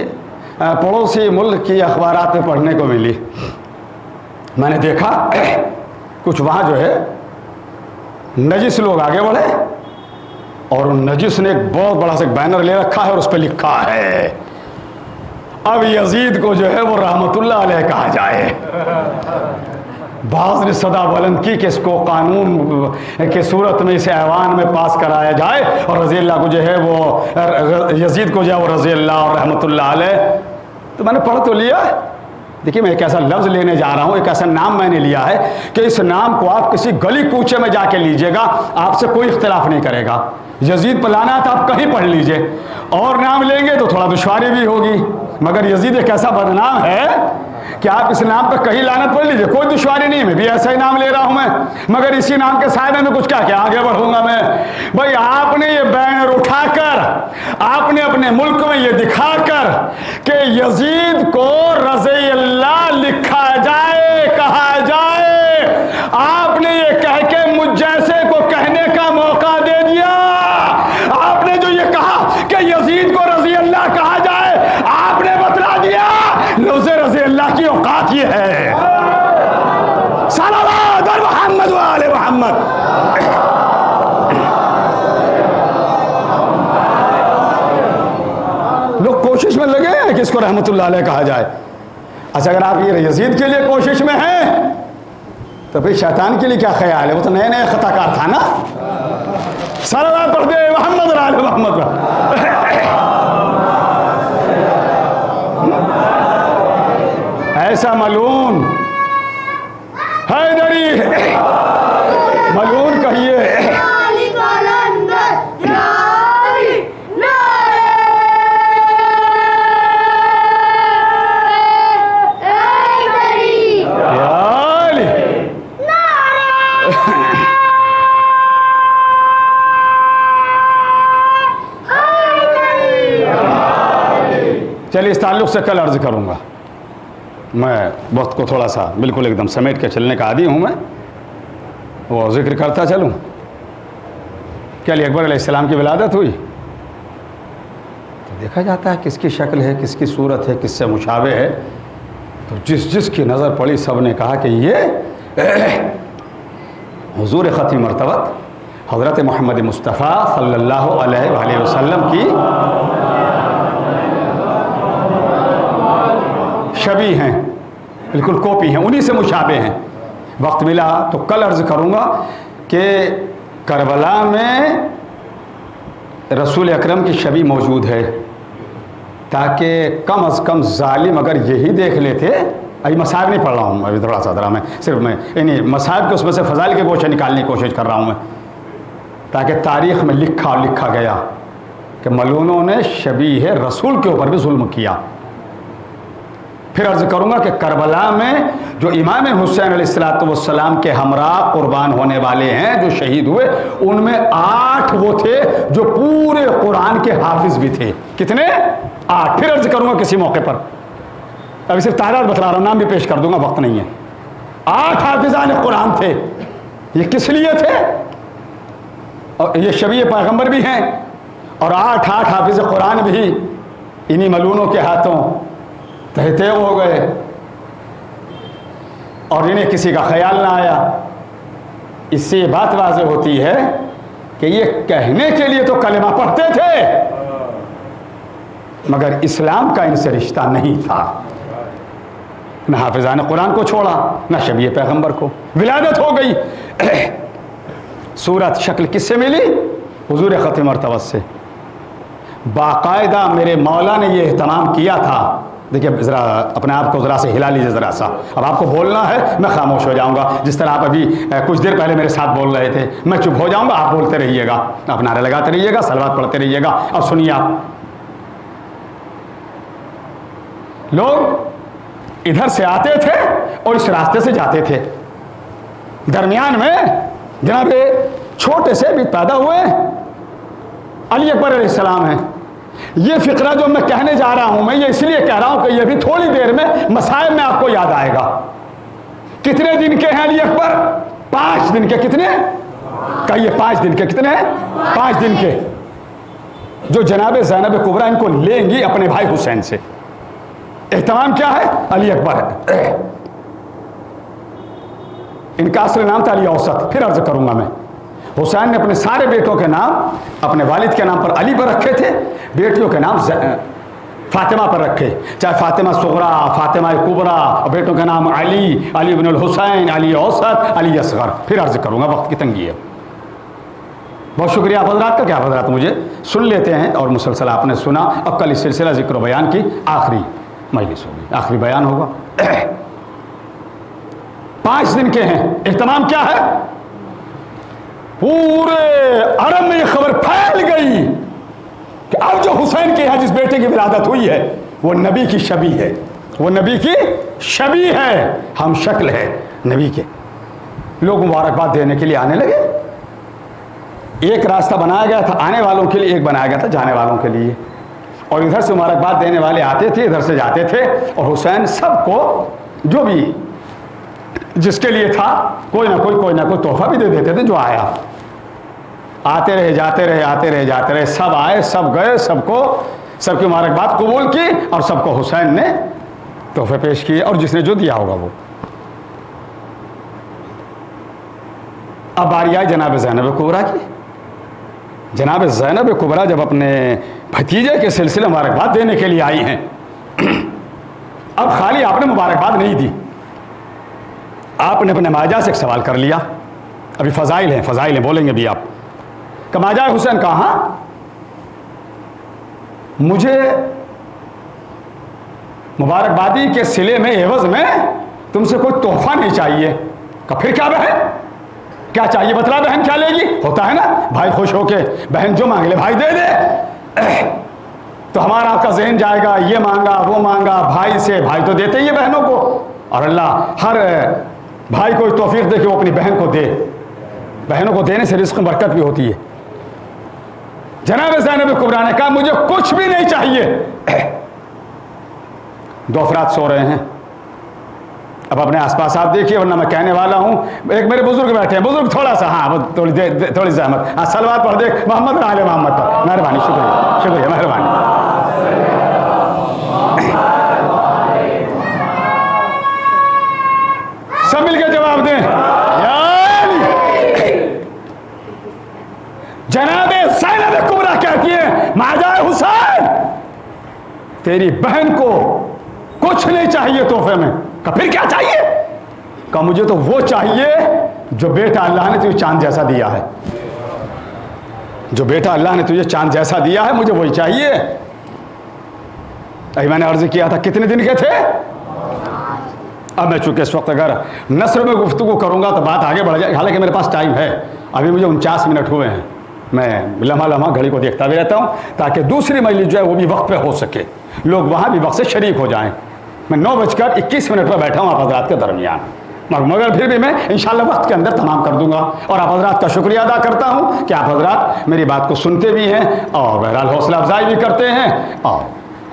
[SPEAKER 1] पड़ोसी मुल्क की अखबारात में पढ़ने को मिली। मैंने देखा कुछ वहाँ जो है नजिस लोग आगे बढ़े, और उन नजिस ने एक बहुत बड़ा सा बैनर ले रखा है और उस पर लिखा है अब यजीद को जो है वो रहमतुल्लाह अलैह कहा जाए। बाज़ ने सदा बुलंद की कि इसको कानून के सूरत में इसे ऐवान में पास कराया जाए, और रज़ी अल्लाह को जो है वो यजीद को जो है वो रज़ी अल्लाह और रहमतुल्लाह अलैह। तो मैंने पढ़ तो लिया, देखिए मैं एक ऐसा लफ्ज़ लेने जा रहा हूँ, एक ऐसा नाम मैंने लिया है कि इस नाम को आप किसी गली कूचे में जाके लीजिएगा, आपसे कोई इख्तिलाफ नहीं करेगा। यजीद पर लाना है तो आप कहीं पढ़ लीजिए, और नाम लेंगे तो थोड़ा दुश्वारी भी होगी, मगर यजीद एक ऐसा बदनाम है कि आप इस नाम पर कहीं लानत पढ़ लीजिए, कोई दुश्वारी नहीं है। मैं भी ऐसा ही नाम ले रहा हूं मैं, मगर इसी नाम के साइड में कुछ क्या क्या आगे बढ़ूंगा मैं। भाई आपने ये बैनर उठाकर, आपने अपने मुल्क में ये दिखाकर कि यजीद को रज़ी अल्लाह लिखा जाए, कहा जाए, आपने ये कह के मुझ जैसे को कहने का मौका दे दिया। आपने जो ये कहा कि यजीद को रज़ी अल्लाह कहा जाए, आपने बतला दिया लफ्ज़ रज़ी अल्लाह की औकात ये है। सल्लल्लाहु अलैहि मोहम्मद व आले मोहम्मद। लोग कोशिश में लगे हैं कि इसको रहमतुल्लाह अलैह कहा जाए। अच्छा, अगर आप ये यजीद के लिए कोशिश में हैं तो फिर शैतान के लिए क्या ख्याल है? वो तो नए नए खताकार था ना। सल्लल्लाहु अलैहि मोहम्मद व आले मोहम्मद। ऐसा मलून हैदरी, मलून कहिए, चलिए इस ताल्लुक़ से कल अर्ज़ करूँगा। मैं वक्त को थोड़ा सा बिल्कुल एकदम समेट के चलने का आदी हूँ मैं, वो जिक्र करता चलूँ। क्या अली अकबर अलैहिस्सलाम की विलादत हुई तो देखा जाता है किसकी शक्ल है, किसकी सूरत है, किससे मुशाबे है। तो जिस जिसकी नज़र पड़ी सब ने कहा कि ये हुज़ूर ख़त्म मरतबत हज़रत मोहम्मद मुस्तफ़ा सल्लल्लाहु अलैहि वसल्लम की शबी हैं, बिल्कुल कॉपी हैं, उन्हीं से मुशाबे हैं। वक्त मिला तो कल अर्ज़ करूँगा कि करबला में रसूल अकरम की शबी मौजूद है, ताकि कम अज़ कम जालिम अगर यही देख लेते। अभी मसाइब नहीं पढ़ रहा हूँ, अभी थोड़ा सा ज़रा मैं सिर्फ मैं इन्हीं मसाइब के उसमें से फ़ज़ाइल के गोशे निकालने की कोशिश कर रहा हूँ मैं, ताकि तारीख़ में लिखा गया कि मलूनों ने शबी है रसूल के ऊपर भी जुल्म किया। फिर अर्ज़ करूँगा कि करबला में जो इमाम हुसैन अलैहिस्सलाम के हमरा कुर्बान होने वाले हैं, जो शहीद हुए, उनमें 8 वो थे जो पूरे कुरान के हाफिज़ भी थे। कितने? 8। फिर अर्ज़ करूँगा किसी मौके पर, अभी सिर्फ तादाद बतला रहा हूँ, नाम भी पेश कर दूँगा, वक्त नहीं है। 8 हाफिज़ान कुरान थे। ये किस लिए थे? और ये शबी पैगम्बर भी हैं, और 8 हाफिज़ कुरान भी इन्हीं मलूनों के हाथों तहते हो गए, और इन्हें किसी का ख्याल ना आया। इससे ये बात वाज़ेह होती है कि ये कहने के लिए तो कलमा पढ़ते थे, मगर इस्लाम का इनसे रिश्ता नहीं था। न हाफिज़ान कुरान को छोड़ा, न शबी पैगम्बर को। विलादत हो गई। सूरत शक्ल किससे मिली? हुजूर ख़त्म मरतबत से। बाकायदा मेरे मौला ने ये एहतमाम किया था। देखिए ज़रा अपने आप को ज़रा से हिला लीजिए ज़रा सा। अब आपको बोलना है, मैं खामोश हो जाऊंगा, जिस तरह आप अभी कुछ देर पहले मेरे साथ बोल रहे थे। मैं चुप हो जाऊंगा, आप बोलते रहिएगा, आप नारे लगाते रहिएगा, सलवात पढ़ते रहिएगा। अब सुनिए, आप लोग इधर से आते थे और इस रास्ते से जाते थे। दरमियान में जनाब छोटे से भी पैदा हुए अली अकबर अलैहिस्सलाम हैं। ये फिक्रा जो मैं कहने जा रहा हूं, मैं ये इसलिए कह रहा हूं कि ये भी थोड़ी देर में मसाइब में आपको याद आएगा। कितने दिन के हैं अली अकबर? 5 दिन के। कितने कहिए? 5 दिन के। कितने? 5 दिन के, जो जनाब ज़ैनब कुबरा इनको लेंगी अपने भाई हुसैन से। एहतमाम क्या है? अली अकबर है। इनका असल नाम था अली औसत। फिर अर्ज करूंगा मैं, हुसैन ने अपने सारे बेटों के नाम अपने वालिद के नाम पर अली पर रखे थे, बेटियों के नाम फातिमा पर रखे, चाहे फातिमा सुगरा, फातिमा कुबरा, और बेटों के नाम अली, अली इब्नुल हुसैन, अली औसत, अली असगर। फिर अर्ज करूंगा, वक्त की तंगी है। बहुत शुक्रिया आप हज़रात का कि आप हज़रात मुझे सुन लेते हैं और मुसलसल आपने सुना। अब कल इस सिलसिला ज़िक्र बयान की आखिरी मजलिस होगी, आखिरी बयान होगा। 5 दिन के हैं। इख्तिताम क्या है? पूरे अरब में ये खबर फैल गई कि अब जो हुसैन के यहाँ जिस बेटे की विलादत हुई है वो नबी की शबी है, वो नबी की शबी है, हम शक्ल है नबी के। लोग मुबारकबाद देने के लिए आने लगे। एक रास्ता बनाया गया था आने वालों के लिए, एक बनाया गया था जाने वालों के लिए। और इधर से मुबारकबाद देने वाले आते थे, इधर से जाते थे, और हुसैन सबको जो भी जिसके लिए था कोई ना कोई तोहफा भी दे देते थे जो आया। आते रहे जाते रहे, आते रहे जाते रहे, सब आए सब गए, सबकी मुबारकबाद कबूल की और सबको हुसैन ने तोहफे पेश किए, और जिसने जो दिया होगा वो। अब बारी आई जनाब ज़ैनब कुबरा की। जनाब ज़ैनब कुबरा जब अपने भतीजे के सिलसिले मुबारकबाद देने के लिए आई हैं, अब खाली आपने मुबारकबाद नहीं दी, आपने अपने माजा से एक सवाल कर लिया। अभी फ़ज़ाइल हैं बोलेंगे भी आप। कमाजा हुसैन कहा मुझे मुबारकबादी के सिले में एवज में तुमसे कोई तोहफा नहीं चाहिए। कहा फिर क्या बहन, क्या चाहिए बतला बहन, क्या लेगी? होता है ना भाई खुश होके बहन जो मांग ले भाई दे दे। तो हमारा आपका जहन जाएगा ये मांगा वो मांगा, भाई से, भाई तो देते ही है बहनों को, और अल्लाह हर भाई को तौफीक दे कि वो अपनी बहन को दे। बहनों को देने से रिज़्क़ में बरकत भी होती है। जनाब ज़ैनब कुबरा ने कहा मुझे कुछ भी नहीं चाहिए। 2 अफराद सो रहे हैं। अब अपने आसपास आप देखिए, वरना मैं कहने वाला हूं। एक मेरे बुजुर्ग बैठे हैं, बुजुर्ग थोड़ा सा, हाँ वो थोड़ी जहमत, हाँ सलवात पढ़ दे मोहम्मद आले मोहम्मद पर। मेहरबानी, शुक्रिया शुक्रिया, मेहरबानी। सब मिलकर जवाब दें। जनाब ज़ैनब कुबरा कहती है माजा हुसैन तेरी बहन को कुछ नहीं चाहिए तोहफे में। कहा फिर क्या चाहिए? कहा मुझे तो वो चाहिए जो बेटा अल्लाह ने तुझे चांद जैसा दिया है, जो बेटा अल्लाह ने तुझे चांद जैसा दिया है, मुझे वही चाहिए। अभी मैंने अर्ज किया था कितने दिन के थे। अब मैं चूंकि इस वक्त अगर नस्र में गुफ्तगू करूंगा तो बात आगे बढ़ जाएगी, हालांकि मेरे पास टाइम है, अभी मुझे 49 मिनट हुए हैं। मैं लम्हा घड़ी को देखता भी रहता हूँ ताकि दूसरी मजलिस जो है वो भी वक्त पे हो सके, लोग वहाँ भी वक्त से शरीक हो जाएं। मैं 9:21 पर बैठा हूँ आप हज़रात के दरमियान, मगर फिर भी मैं इंशाअल्लाह वक्त के अंदर तमाम कर दूंगा। और आप हज़रात का शुक्रिया अदा करता हूँ कि आप हज़रात मेरी बात को सुनते भी हैं और बहरहाल हौसला अफजाई भी करते हैं और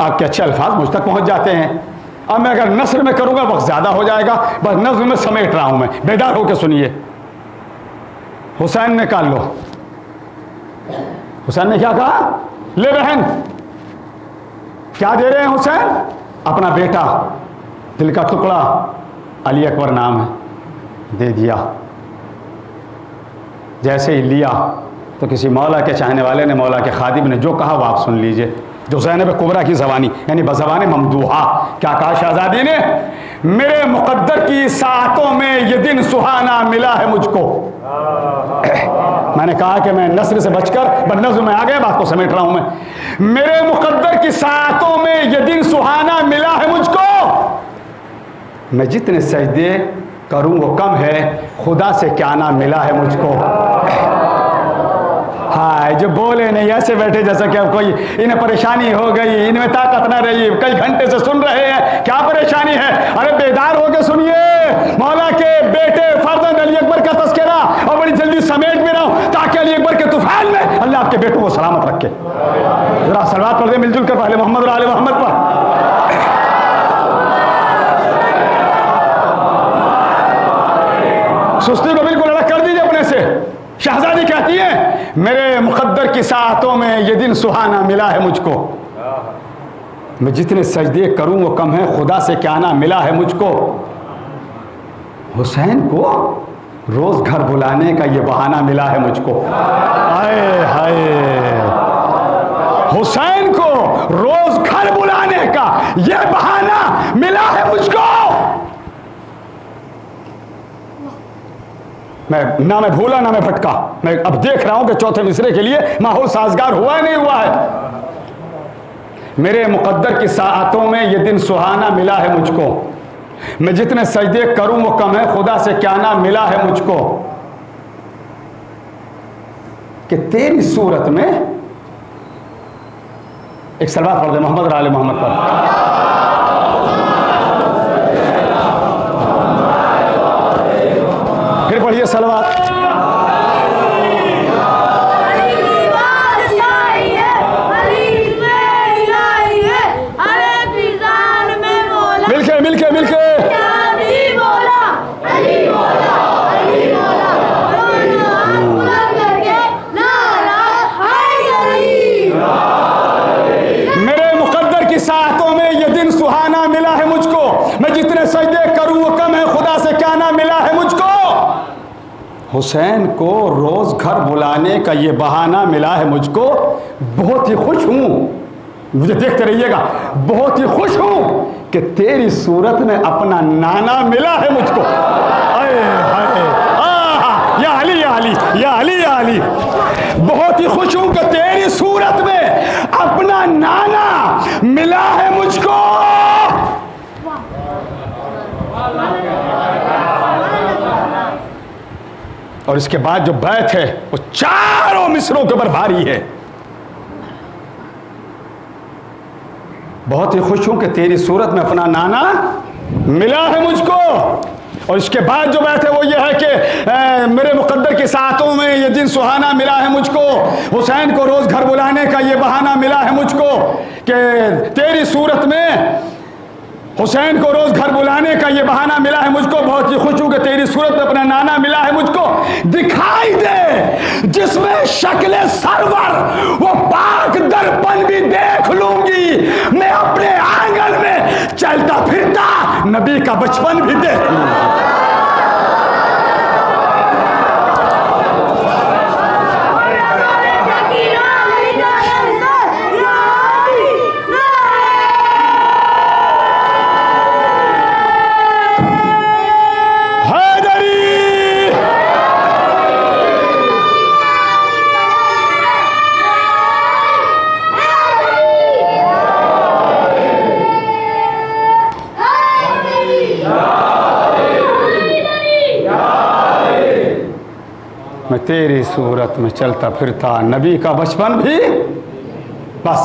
[SPEAKER 1] आपके अच्छे अल्फाज मुझ तक पहुँच जाते हैं। अब मैं अगर नस्र में करूँगा वक्त ज़्यादा हो जाएगा, बस नस्र में समेट रहा हूँ मैं, बेदार होकर सुनिए। हुसैन ने कहा लो, हुसैन ने क्या कहा? ले बहन। क्या दे रहे हैं हुसैन? अपना बेटा, दिल का टुकड़ा, अली अकबर नाम है, दे दिया। जैसे ही लिया तो किसी मौला के चाहने वाले ने, मौला के खादिम ने जो कहा वो आप सुन लीजिए, जो ज़ैनब कुबरा की ज़बानी यानी बज़बान ममदूहा। क्या कहा शहज़ादी ने? मेरे मुक़द्दर की सातों में ये दिन सुहाना मिला है मुझको। मैंने कहा कि मैं नस्र से बचकर बनज़्र में आ गया, बात को समेट रहा हूं मैं। मेरे मुक़द्दर की सातों में ये दिन सुहाना मिला है मुझको। मैं जितने सजदे करूं वो कम है, खुदा से क्या ना मिला है मुझको। हाँ, जो बोले नहीं, ऐसे बैठे जैसा कि कोई इन्हें परेशानी हो गई, इनमें ताकत ना रही, कई घंटे से सुन रहे हैं, क्या परेशानी है? अरे बेदार होकर सुनिए। मौला के बेटे फर्जंद अली अकबर का तज़किरा, और बड़ी जल्दी समेट भी रहा हूं ताकि अली अकबर के तूफान में अल्लाह आपके बेटों को सलामत रखे। जरा सलवात पढ़ दे मिलजुल कर, पहले मोहम्मद आले मोहम्मद पर। सुस्ती को बिल्कुल अलग कर दीजिए अपने से। शहजादी कहती है मेरे मुक़द्दर की सातों में ये दिन सुहाना मिला है मुझको। मैं जितने सजदे करूं वो कम है, खुदा से क्या ना मिला है मुझको। हुसैन को रोज घर बुलाने का ये बहाना मिला है मुझको। हाय हाय, हुसैन को रोज घर बुलाने का ये बहाना मिला है मुझको। मैं भूला ना मैं भटका। मैं अब देख रहा हूं कि चौथे मिसरे के लिए माहौल साजगार हुआ है नहीं हुआ है। मेरे मुक़द्दर की साअतों में ये दिन सुहाना मिला है मुझको, मैं जितने सजदे करूं वो कम है, खुदा से क्या ना मिला है मुझको, कि तेरी सूरत में एक सलवात पढ़ दे मोहम्मद आले मोहम्मद पर। फिर पढ़िए सलवात। मिलके मेरे मुक़द्दर की साअतों में ये दिन सुहाना मिला है मुझको, मैं जितने सजदे करूं वो कम है, खुदा से क्या ना मिला है मुझको। हुसैन को रोज घर बुलाने का ये बहाना मिला है मुझको, बहुत ही खुश हूं, मुझे देखते रहिएगा, बहुत ही खुश हूं कि तेरी सूरत में अपना नाना मिला है मुझको। आए हाय, या अली या अली या अली या अली, बहुत ही खुश हूं कि तेरी सूरत में अपना नाना मिला है मुझको। और इसके बाद जो बैत है वो चारों मिसरों के ऊपर भारी है। बहुत ही खुश हूं कि तेरी सूरत में अपना नाना मिला है मुझको। और इसके बाद जो बात है वो ये है कि मेरे मुक़द्दर की साअतों में ये दिन सुहाना मिला है मुझको, हुसैन को रोज़ घर बुलाने का ये बहाना मिला है मुझको, कि तेरी सूरत में हुसैन को रोज़ घर बुलाने का ये बहाना मिला है मुझको। बहुत ही खुश हूँ कि तेरी सूरत में अपना नाना मिला है मुझको। दिखाई दे जिसमें शक्ल सरवर, वो पाक दर्पण भी देख लूंगी, मैं अपने आंगन में चलता फिरता नबी का बचपन भी देख लूंगी। मैं तेरी सूरत में चलता फिरता नबी का बचपन भी। बस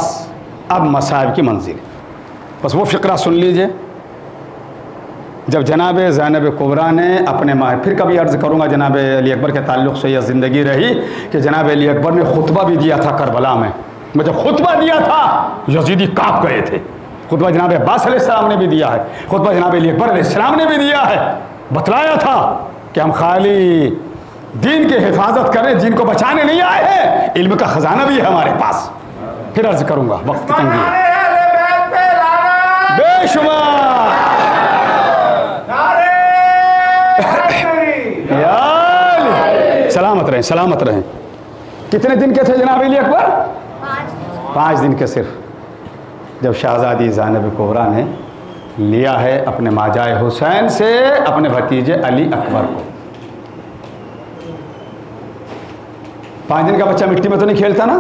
[SPEAKER 1] अब मसाइब की मंजिल, बस वो फ़िक्रा सुन लीजिए। जब जनाब ज़ैनब कुबरा ने अपने माँ, फिर कभी अर्ज़ करूँगा जनाब अली अकबर के ताल्लुक़ से यह ज़िंदगी रही कि जनाब अली अकबर ने खुतबा भी दिया था करबला में। मैं जब खुतबा दिया था यजीदी काँप गए थे। खुतबा जनाब अब्बास अलैहिस्सलाम ने भी दिया है, खुतबा जनाब अली अकबर अलैहिस्सलाम ने भी दिया है। बतलाया था कि हम खाली दीन की हिफाजत करें, दीन को बचाने नहीं आए हैं, इल्म का खजाना भी है हमारे पास। फिर अर्ज करूंगा, वक्त की तंगी है बेशुमार। सलामत रहें, सलामत रहें। कितने दिन के थे जनाब अली अकबर? 5 दिन के सिर्फ। जब शहजादी ज़ैनब कुबरा ने लिया है अपने माजाए हुसैन से अपने भतीजे अली अकबर को। 5 दिन का बच्चा मिट्टी में तो नहीं खेलता ना,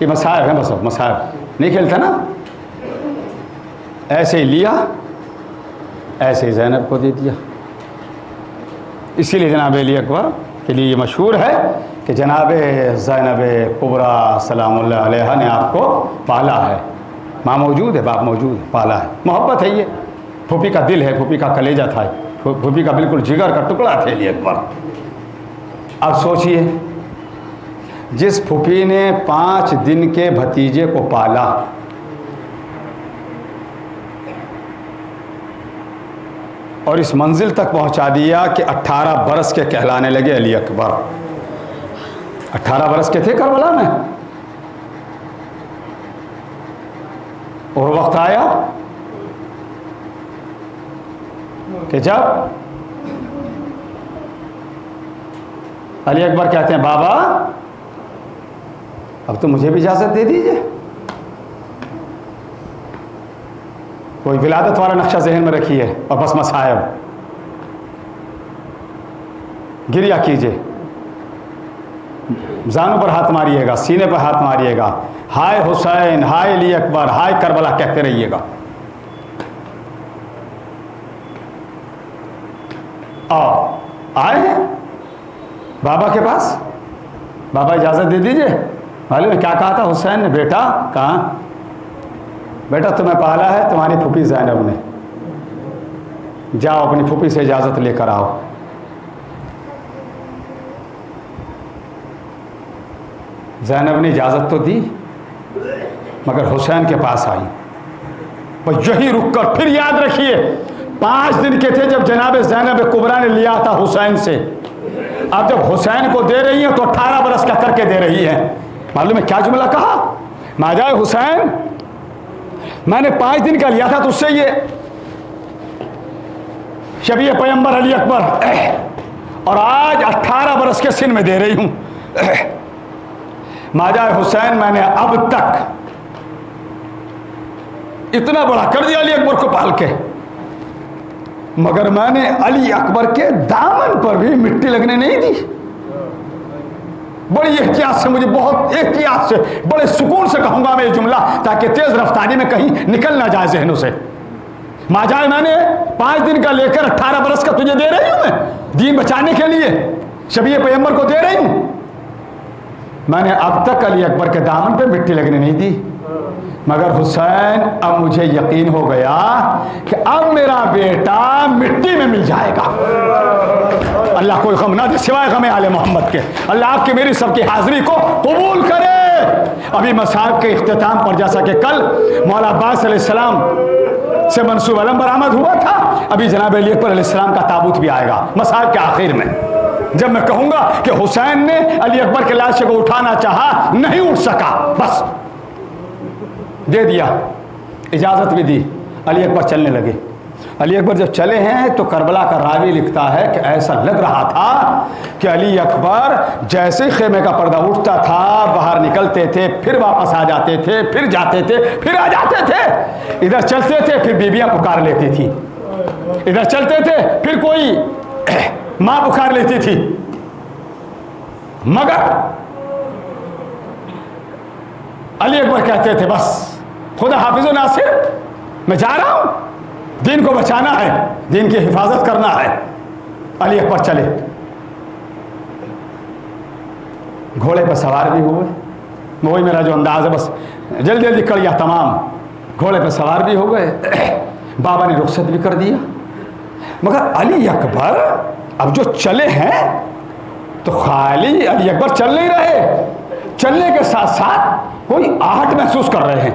[SPEAKER 1] ये मसाइब है, बस मसाइब नहीं खेलता ना। ऐसे ही लिया, ऐसे ही ज़ैनब को दे दिया। इसीलिए जनाब अली अकबर के लिए ये मशहूर है कि जनाब ज़ैनब कुबरा सलामुल्लाह अलैहा ने आपको पाला है। माँ मौजूद है, बाप मौजूद है, पाला है। मोहब्बत है ये, फूफी का दिल है, फूफी का कलेजा था, फूफी का बिल्कुल जिगर का टुकड़ा थे अली अकबर। अब सोचिए, जिस फूफी ने 5 दिन के भतीजे को पाला, और इस मंजिल तक पहुंचा दिया कि 18 बरस के कहलाने लगे अली अकबर। 18 बरस के थे करबला में, और वक्त आया कि जब अली अकबर कहते हैं बाबा अब तो मुझे भी इजाज़त दे दीजिए। कोई विलादत वाला नक्शा जहन में रखिए और बस मसायब गिरिया कीजिए। जानों पर हाथ मारिएगा, सीने पर हाथ मारिएगा, हाय हुसैन, हाय अली अकबर, हाय करबला कहते रहिएगा। आओ, आए हैं बाबा के पास। बाबा इजाज़त दे दीजिए। मालूम है क्या कहा था हुसैन ने? बेटा, कहाँ? बेटा तुम्हें पाला है तुम्हारी फूफी ज़ैनब ने, जाओ अपनी फूफी से इजाज़त लेकर आओ। ज़ैनब ने इजाज़त तो दी, मगर हुसैन के पास आई। और यही रुककर फिर याद रखिए, 5 दिन के थे जब जनाब ज़ैनब कुबरा ने लिया था हुसैन से। अब जब हुसैन को दे रही है तो 18 बरस का करके दे रही है। मालूम है क्या जुमला कहा? माजाए हुसैन, मैंने 5 दिन का लिया था तुझसे ये शबीह पैगंबर अली अकबर, और आज 18 बरस के सिन में दे रही हूं। माजाए हुसैन, मैंने अब तक इतना बड़ा कर दिया अली अकबर को पाल के, मगर मैंने अली अकबर के दामन पर भी मिट्टी लगने नहीं दी। बड़ी एहतियात से, मुझे बहुत एहतियात से, बड़े सुकून से कहूंगा मैं ये जुमला, ताकि तेज रफ्तारी में कहीं निकल ना जाए जहनों से। माजाए, मैंने 5 दिन का लेकर 18 बरस का तुझे दे रही हूं मैं, दीन बचाने के लिए शबीह पैगंबर को दे रही हूं। मैंने अब तक अली अकबर के दामन पे मिट्टी लगने नहीं दी, मगर हुसैन अब मुझे यकीन हो गया कि अब मेरा बेटा मिट्टी में मिल जाएगा। अल्लाह कोई गम ना दे सिवाय गम आले मोहम्मद के। अल्लाह आपकी मेरी सबकी हाजिरी को कबूल करे। अभी मसाहब के इख्तिताम पर, जैसा कि कल मौला अब्बास अलैहिस्सलाम से मंसूब अलम बरामद हुआ था, अभी जनाब अली अकबर अलैहिस्सलाम का ताबूत भी आएगा मसाहब के आखिर में। जब मैं कहूंगा कि हुसैन ने अली अकबर के लाश को उठाना चाहा, नहीं उठ सका, बस दे दिया, इजाज़त भी दी, अली अकबर चलने लगे। अली अकबर जब चले हैं तो करबला का रावी लिखता है कि ऐसा लग रहा था कि अली अकबर जैसे खेमे का पर्दा उठता था, बाहर निकलते थे, फिर वापस आ जाते थे, फिर जाते थे, फिर आ जाते थे। इधर चलते थे, फिर बीबियां पुकार लेती थी, इधर चलते थे, फिर कोई माँ पुकार लेती थी। मगर अली अकबर कहते थे, बस खुदा हाफिज़ नासिर, मैं जा रहा हूं, दीन को बचाना है, दीन की हिफाजत करना है। अली अकबर चले, घोड़े पर सवार भी हुए। वही मेरा जो अंदाज है, बस जल्दी जल्दी कर गया तमाम। घोड़े पर सवार भी हो गए, बाबा ने रुखसत भी कर दिया। मगर अली अकबर अब जो चले हैं तो खाली अली अकबर चल नहीं रहे, चलने के साथ साथ कोई आहट महसूस कर रहे हैं।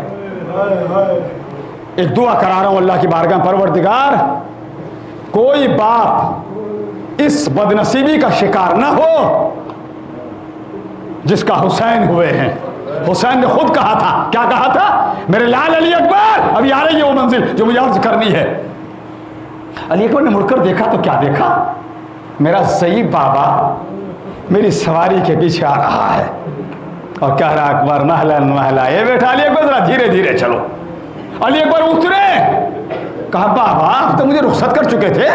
[SPEAKER 1] एक दुआ करा रहा हूं अल्लाह की बारगाह, परवरदिगार, कोई बाप इस बदनसीबी का शिकार ना हो जिसका हुसैन हुए हैं। हुसैन ने खुद कहा था, क्या कहा था? मेरे लाल अली अकबर, अभी आ रही है वो मंजिल जो मुझे अर्ज करनी है। अली अकबर ने मुड़कर देखा तो क्या देखा? मेरा सईद बाबा मेरी सवारी के पीछे आ रहा है और कह रहा, अकबर महलन महला, ये बेटा अली अकबर जरा धीरे धीरे चलो। अली अकबर उतरे, कहा बाबा आप तो मुझे रुखसत कर चुके थे।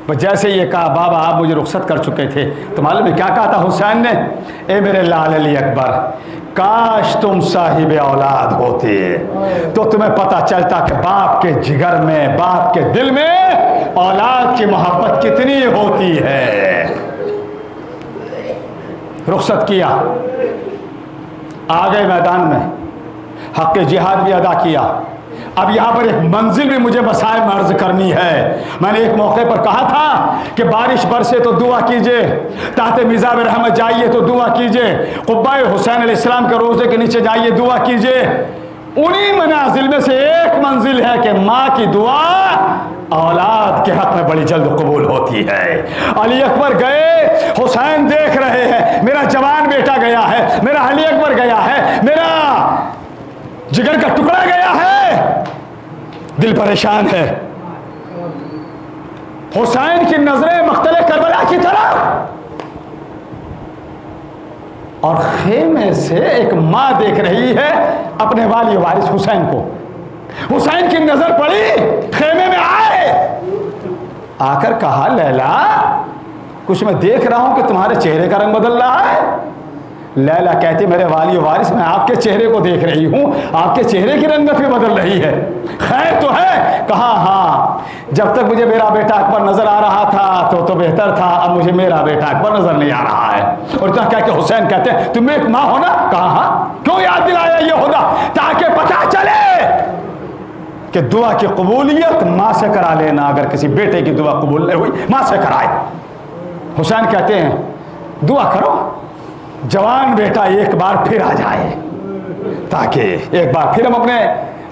[SPEAKER 1] बस जैसे ये कहा बाबा आप मुझे रुखसत कर चुके थे, तो मालूम है क्या कहा था हुसैन ने? ए मेरे लाल अली अकबर, काश तुम साहिब औलाद होते तो तुम्हें पता चलता कि बाप के जिगर में, बाप के दिल में औलाद की मोहब्बत कितनी होती है। रुखसत किया, आ गए मैदान में, हक के जिहाद भी अदा किया। अब यहाँ पर एक मंजिल भी मुझे बसाए मर्ज करनी है। मैंने एक मौके पर कहा था कि बारिश बरसे तो दुआ कीजिए, ताते मिजाब रहमत जाइए तो दुआ कीजिए, कुब्बाए हुसैन अलैहिस्सलाम के रोज़े के नीचे जाइए दुआ कीजिए। उन्हीं मनाजिल में से एक मंजिल है कि माँ की दुआ औलाद के हक में बड़ी जल्द कबूल होती है। अली अकबर गए, हुसैन देख रहे हैं, मेरा जवान बेटा गया है, मेरा अली अकबर गया है, मेरा जिगर का टुकड़ा गया है, दिल परेशान है। हुसैन की नजरें मख्तले करबला की तरफ, और खेमे से एक मां देख रही है अपने वाली वारिस हुसैन को। हुसैन की नजर पड़ी, खेमे में आए, आकर कहा, लैला कुछ मैं देख रहा हूं कि तुम्हारे चेहरे का रंग बदल रहा है। लैला कहती मेरे वाली वारिस मैं आपके चेहरे को देख रही हूँ, आपके चेहरे की रंगत भी बदल रही है, खैर तो है? कहा हाँ, जब तक मुझे मेरा बेटा अकबर नजर आ रहा था तो बेहतर था, अब मुझे मेरा बेटा अकबर नजर नहीं आ रहा है। और इतना कह के हुसैन कहते हैं तुम एक माँ हो ना? कहा हाँ। क्यों याद दिलाया ये होगा? ताकि पता चले कि दुआ की कबूलियत माँ से करा लेना, अगर किसी बेटे की दुआ कबूल नहीं हुई माँ से कराए। हुसैन कहते हैं दुआ करो जवान बेटा एक बार फिर आ जाए, ताकि एक बार फिर हम अपने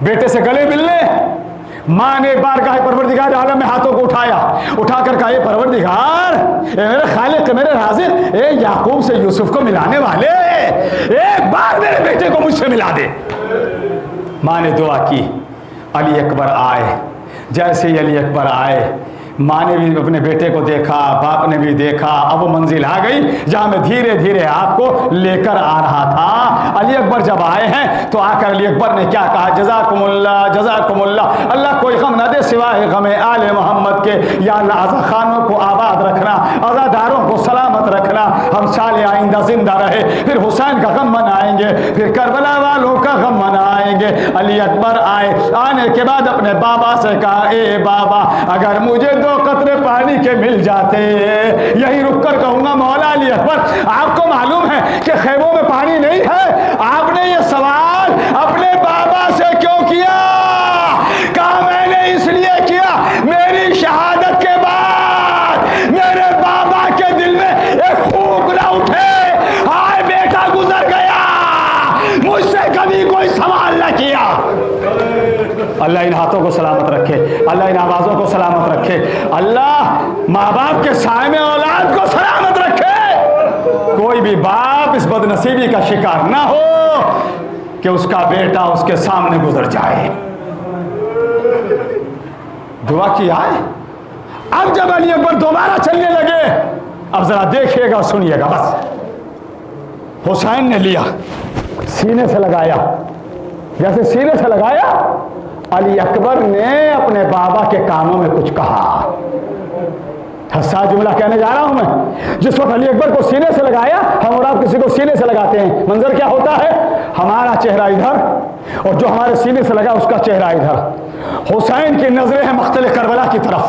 [SPEAKER 1] बेटे से गले मिल लें। माँ ने एक बार कहा परवरदिगार आलम में हाथों को उठाकर कहा परवरदिगार, मेरे खालिक, मेरे राज़िक, ए याकूब से यूसुफ को मिलाने वाले, एक बार मेरे बेटे को मुझसे मिला दे। माँ ने दुआ की, अली अकबर आए। जैसे ही अली अकबर आए, माँ ने भी अपने बेटे को देखा, बाप ने भी देखा। अब वो मंजिल आ गई जहाँ मैं धीरे धीरे आपको लेकर आ रहा था। अली अकबर जब आए हैं तो आकर अली अकबर ने क्या कहा? जज़ाकुमुल्लाह जज़ाकुमुल्लाह, अल्लाह कोई गम ना दे सिवाय गम आले मोहम्मद के। या अल्लाह आज़ा खानों को आबाद रखना, आज़ादारों को सलामत रखना, हम साल आइंदा जिंदा रहे। फिर हुसैन का गम मनाएंगे, फिर करबला वालों का गम मनाएंगे। अली अकबर आए, आने के बाद अपने बाबा से कहा ए बाबा, अगर मुझे 2 कतरे पानी के मिल जाते, यही रुक कर कहूंगा मौला अली अकबर, आपको मालूम है कि खैमों में पानी नहीं है, आपने ये सवाल अपने बाबा से क्यों किया? कहा मैंने इसलिए किया, मेरी शहादत के बाद मेरे बाबा के दिल में एक फूंक ना उठे, हाय बेटा गुजर गया, मुझसे कभी कोई सवाल न किया। अल्लाह इन हाथों को सलामत रखे, अल्लाह इन आवाज़ों को सलामत रखे, अल्लाह माँ बाप के साए में औलाद को सलामत रखे। कोई भी बाप इस बदनसीबी का शिकार ना हो कि उसका बेटा उसके सामने गुजर जाए। दुआ की आए। अब जब अली अकबर दोबारा चलने लगे, अब जरा देखिएगा सुनिएगा बस। हुसैन ने लिया, सीने से लगाया, जैसे सीने से लगाया, अली अकबर ने अपने बाबा के कानों में कुछ कहा। हसास जुमला कहने जा रहा हूं मैं। जिस वक्त अली अकबर को सीने से लगाया, हम और आप किसी को सीने से लगाते हैं, मंजर क्या होता है? हमारा चेहरा इधर और जो हमारे सीने से लगा उसका चेहरा इधर। हुसैन की नजरें हैं मख्तल करबला की तरफ,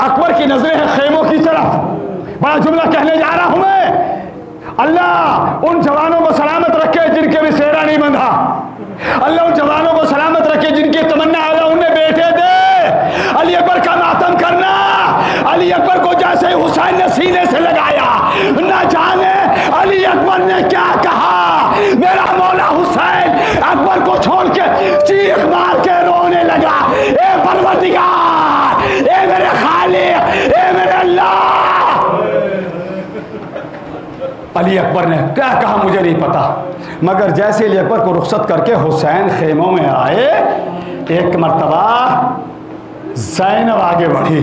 [SPEAKER 1] अकबर की नजरें हैं खेमों की तरफ। बड़ा जुमला कहने जा रहा हूं मैं। अल्लाह उन जवानों को सलामत रखे जिनके भी सेहरा नहीं बंधा, अल्लाह उन जवानों को सलामत रखे जिनकी तमन्ना अल्लाह उन्हें बेटे दे। अली अकबर का मातम करना, अली अकबर को जैसे ही हुसैन ने सीने से लगाया, न जाने अली अकबर ने क्या कहा। मेरा मौला हुसैन अकबर को छोड़ के चीख मार के रोने लगा, ए परवरदिगार, ए मेरे खालिक, ए मेरे अल्लाह। अली अकबर ने क्या कहा मुझे नहीं पता, मगर जैसे अली अकबर को रुखसत करके हुसैन खेमों में आए, एक मर्तबा ज़ैनब आगे बढ़ी,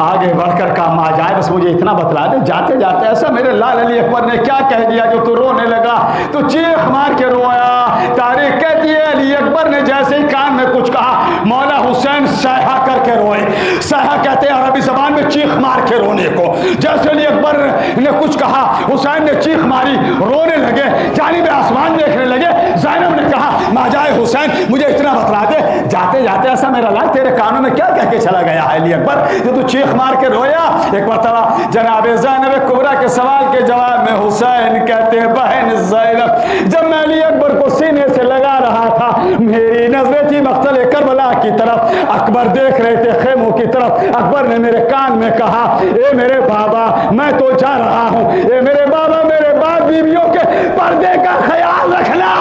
[SPEAKER 1] आगे बढ़कर कहा माँ जाए बस मुझे इतना बतला दे, जाते जाते ऐसा मेरे लाल अली अकबर ने क्या कह दिया जो तू रोने लगा, तो चीख मार के रोया। तारीख कहती है अली अकबर ने जैसे ही कान में कुछ कहा, मौला हुसैन सहया करके रोए। सहया कहते हैं अरबी जबान में चीख मार के रोने को। जैसे अली अकबर ने कुछ कहा, हुसैन ने चीख मारी, रोने लगे, जानिब आसमान देखने लगे। ज़ैनब ने कहा माँ जाए हुसैन मुझे इतना बतला दे, जाते जाते ऐसा मेरा लाल तेरे कानों में क्या कह के चला गया है अली अकबर जो तू चीख मार के रोया। एक मरतबा जनाब ज़ैनब कुबरा के सवाल के जवाब में हुसैन कहते हैं बहन ज़ैनब, जब मैं अली अकबर को सीने से लगा रहा था, मेरी नजरें थी मख्तल करबला की तरफ, अकबर देख रहे थे खेमों की तरफ। अकबर ने मेरे कान में कहा ए मेरे बाबा मैं तो जा रहा हूं, ए मेरे बाबा मेरे बाप बीवियों के पर्दे का ख्याल रखना।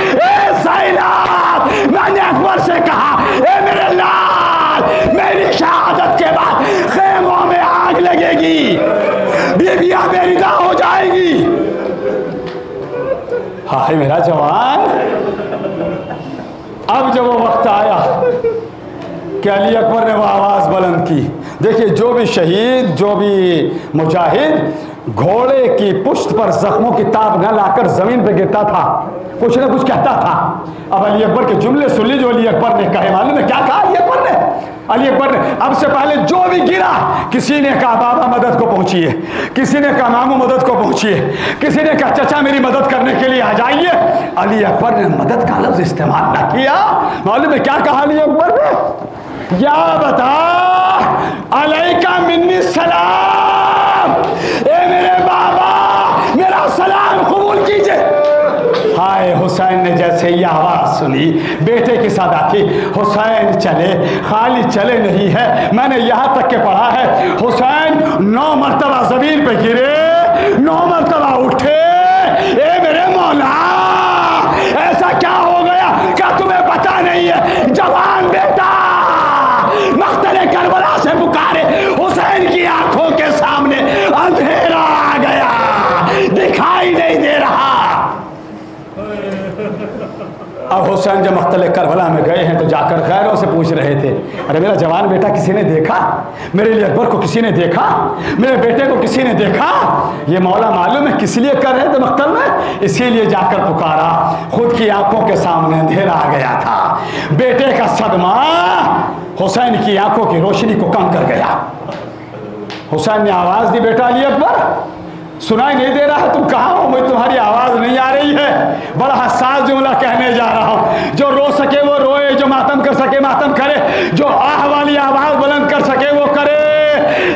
[SPEAKER 1] ए ज़ैनब मैंने अकबर से कहा ए मेरे लाल, मेरी शहादत के बाद खेमों में आग लगेगी, बीबियां बेरिदा हो जाएगी। हाय मेरा जवान। अब जब वो वक्त आया कि अली अकबर ने वो आवाज़ बुलंद की, देखिए जो भी शहीद, जो भी मुजाहिद घोड़े की पुश्त पर जख्मों की ताब न लाकर जमीन पर गिरता था, कुछ न कुछ कहता था। अब अली अकबर के जुमले सुन ली जो अली अकबर ने कहे, मालूम है क्या कहा अली अकबर ने? अली अकबर ने अब से पहले जो भी गिरा, किसी ने कहा बाबा मदद को पहुंचिए, किसी ने कहा मामू मदद को पहुंचिए, किसी ने कहा चचा मेरी मदद करने के लिए आ जाइए। अली अकबर ने मदद का लफ्ज इस्तेमाल ना किया। मालूम है क्या कहा अली अकबर ने? या बता अलैका मिन्नी सलाम, ए मेरे बाबा मेरा सलाम कबूल कीजिए। हाय हुसैन ने जैसे ये आवाज़ सुनी, बेटे की सादा थी, हुसैन चले, खाली चले नहीं है, मैंने यहाँ तक के पढ़ा है हुसैन 9 मरतबा ज़मीन पे गिरे, 9 मरतबा उठे। ए मेरे मौला ऐसा क्या हो गया, क्या तुम्हें पता नहीं है? जवान बेटा मख्तले करबला से पुकारे, हुसैन की आंखों के सामने अंधेरा आ गया, दिखाई नहीं दे रहा। अब हुसैन जब मख्तले करबला में गए हैं तो जाकर गैरों से पूछ रहे थे, अरे मेरा जवान बेटा किसी ने देखा? मेरे लिए अकबर को किसी ने देखा? मेरे बेटे को किसी ने देखा? ये मौला मालूम है किस लिए कर रहे थे मख्तल में? इसीलिए जाकर पुकारा, खुद की आंखों के सामने अंधेरा आ गया था। बेटे का सदमा हुसैन की आंखों की रोशनी को कम कर गया। हुसैन ने आवाज दी, बेटा अली अकबर सुनाई नहीं दे रहा है, तुम कहाँ हो? मुझे तुम्हारी आवाज़ नहीं आ रही है। बड़ा हसास जुमला कहने जा रहा हूँ, जो रो सके वो रोए, जो मातम कर सके मातम करे, जो आह वाली आवाज़ बुलंद कर सके वो करे।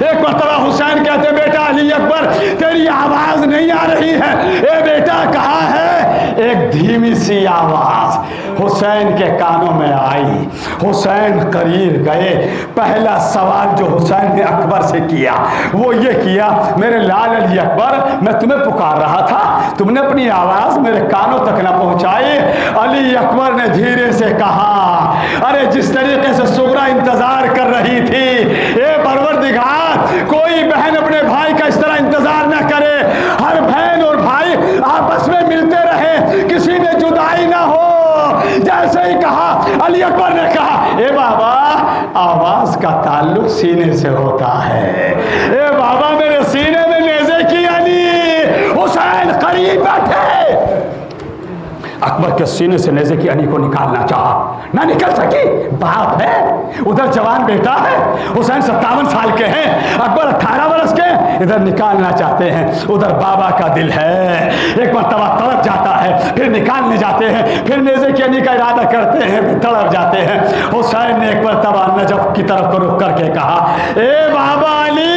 [SPEAKER 1] एक मरतबा हुसैन कहते, बेटा अली अकबर तेरी आवाज़ नहीं आ रही है, ए बेटा कहाँ है? एक धीमी सी आवाज़ हुसैन के कानों में आई। हुसैन करीब गए, पहला सवाल जो हुसैन ने अकबर से किया वो ये किया, मेरे लाल अली अकबर मैं तुम्हें पुकार रहा था, तुमने अपनी आवाज मेरे कानों तक न पहुंचाई। अली अकबर ने धीरे से कहा, अरे जिस तरीके से सुगरा इंतजार कर रही थी, ए परवरदिगार कोई बहन अपने भाई का इस तरह इंतजार न करे, हर बहन और भाई आपस में मिलते रहे, किसी में जुदाई ना हो। जैसे ही कहा अली अकबर ने कहा, ए बाबा आवाज का ताल्लुक सीने से होता है, ए बाबा मेरे सीने में नेज़े की अली। हुसैन करीब बैठे, अकबर के सीने से नेज़े की अली को निकालना चाहा, ना निकल सकी, बाप है, उधर जवान बेटा है, हुसैन 57 साल के हैं, अकबर 18 वर्ष के, इधर निकालना चाहते हैं, उधर बाबा का दिल है। एक मरतबा तड़प जाता है, फिर निकालने जाते हैं, फिर नेज़े की अली का इरादा करते हैं, फिर तड़प जाते हैं। हुसैन ने एक मरतबा नजफ की तरफ को रुख करके कहा, ए बाबा अली,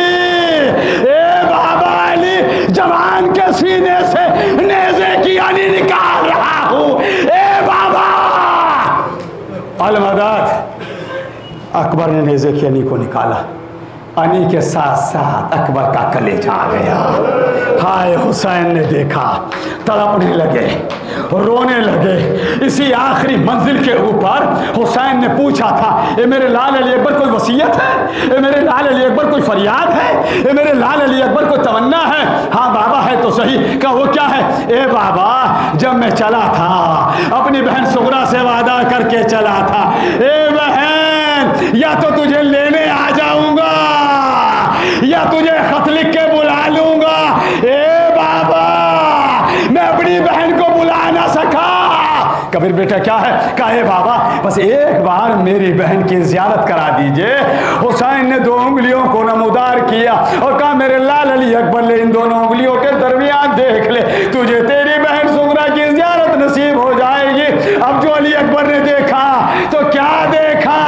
[SPEAKER 1] ए बाबा अली, जवान के सीने से नेज़े की अली निकाल रहा हूं, ए बाबा। अलमदद। अकबर ने नेज़े की अली को निकाला, अली के साथ साथ अकबर का कलेजा आ गया। हाय हुसैन ने देखा, तड़पने लगे, रोने लगे। इसी आखिरी मंजिल के ऊपर हुसैन ने पूछा था, ए मेरे लाल अली अकबर कोई वसीयत है? ए मेरे लाल अली अकबर कोई फरियाद है? ए मेरे लाल अली अकबर कोई तमन्ना है? हाँ बाबा है तो सही। कहा वो क्या है? ए बाबा जब मैं चला था अपनी बहन सुगरा से वादा करके चला था, ए बहन या तो तुझे लेने आ जाऊंगा या तुझे खत लिख के बुला लूंगा। ए बाबा मैं अपनी बहन को बुला ना सका। कबीर बेटा क्या है? कहे बाबा बस एक बार मेरी बहन की ज़ियारत करा दीजिए। हुसैन ने 2 उंगलियों को नमूदार किया और कहा, मेरे लाल अली अकबर ले इन दोनों उंगलियों के दरमियान देख ले, तुझे तेरी बहन सुगरा की ज़ियारत नसीब हो जाएगी। अब जो अली अकबर ने देखा तो क्या देखा,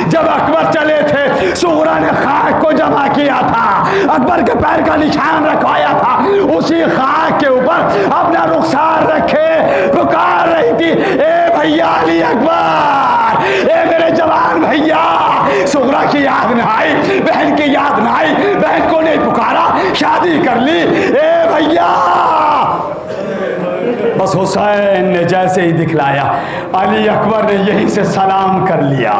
[SPEAKER 1] जब अकबर चले थे सुगरा ने खाक को जमा किया था, अकबर के पैर का निशान रखवाया था, उसी खाक के ऊपर अपना रुखसार रखे पुकार रही थी, ए भैया अली अकबर, ए मेरे जवान भैया। सुगरा की याद न आई, बहन की याद न आई, बहन को नहीं पुकारा, शादी कर ली, ए भैया। बस हुसैन ने जैसे ही दिखलाया, अली अकबर ने यहीं से सलाम कर लिया।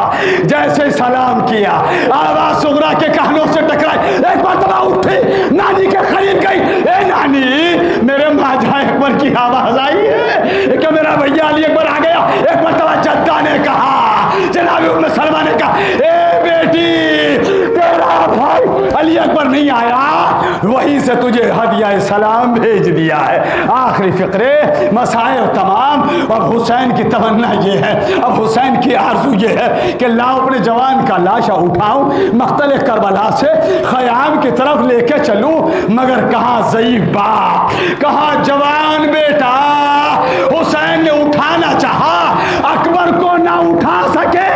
[SPEAKER 1] जैसे ही सलाम किया, आवाज सुगरा के कानों से टकराई, एक मरतबा उठी, नानी के करीब गई, ए नानी मेरे माजा अकबर की आवाज आई है, क्या मेरा भैया अली अकबर आ गया? एक मरतबा जद्दा ने कहा, जनाब उम्मे सलमा ने कहा, ए बेटी, तेरा भाई अली अकबर नहीं आया, वहीं से तुझे हदिया सलाम भेज दिया है। आखिरी फिक्रे मसाइल तमाम। अब हुसैन की तमन्ना ये है, अब हुसैन की आरज़ू ये है कि लाओ अपने जवान का लाशा उठाऊं, मख्तल करबला से ख़याम की तरफ लेके चलूं, मगर कहाँ ज़ईफ़ बाप, कहाँ जवान बेटा। हुसैन ने उठाना चाहा, अकबर को ना उठा सके।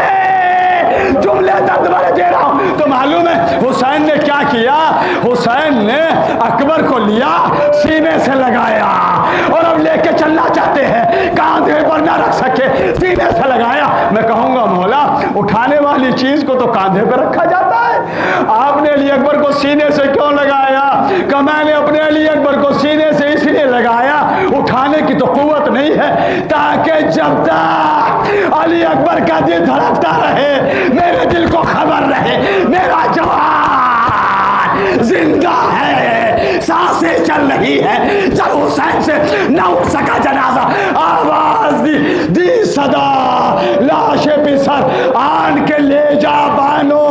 [SPEAKER 1] जुमले दर्द भरे दे रहा हूं तो मालूम है हुसैन ने क्या किया? हुसैन ने अकबर को लिया, सीने से लगाया, और अब लेके चलना चाहते हैं, कांधे पर ना रख सके, सीने से लगाया। मैं कहूंगा मौला, उठाने वाली चीज को तो कांधे पर रखा जाता है, आपने अली अकबर को सीने से क्यों लगाया? कि मैंने अपने अली अकबर को सीने से इसलिए लगाया, उठाने की तो कुव्वत नहीं है, ताकि जब तक अली अकबर का दिल धड़कता रहे, मेरे दिल को खबर रहे मेरा जवान जिंदा है, सांसें चल रही है। जब हुसैन से न उठ सका जनाजा, आवाज दी सदा, लाशे पे सर आन के ले जा बानो,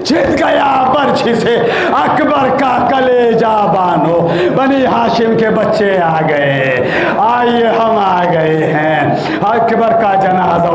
[SPEAKER 1] छिद गया बर्छी से अकबर का कलेजा बानो। बनी हाशिम के बच्चे आ गए, आइए हम आ गए हैं, अकबर का जनाजा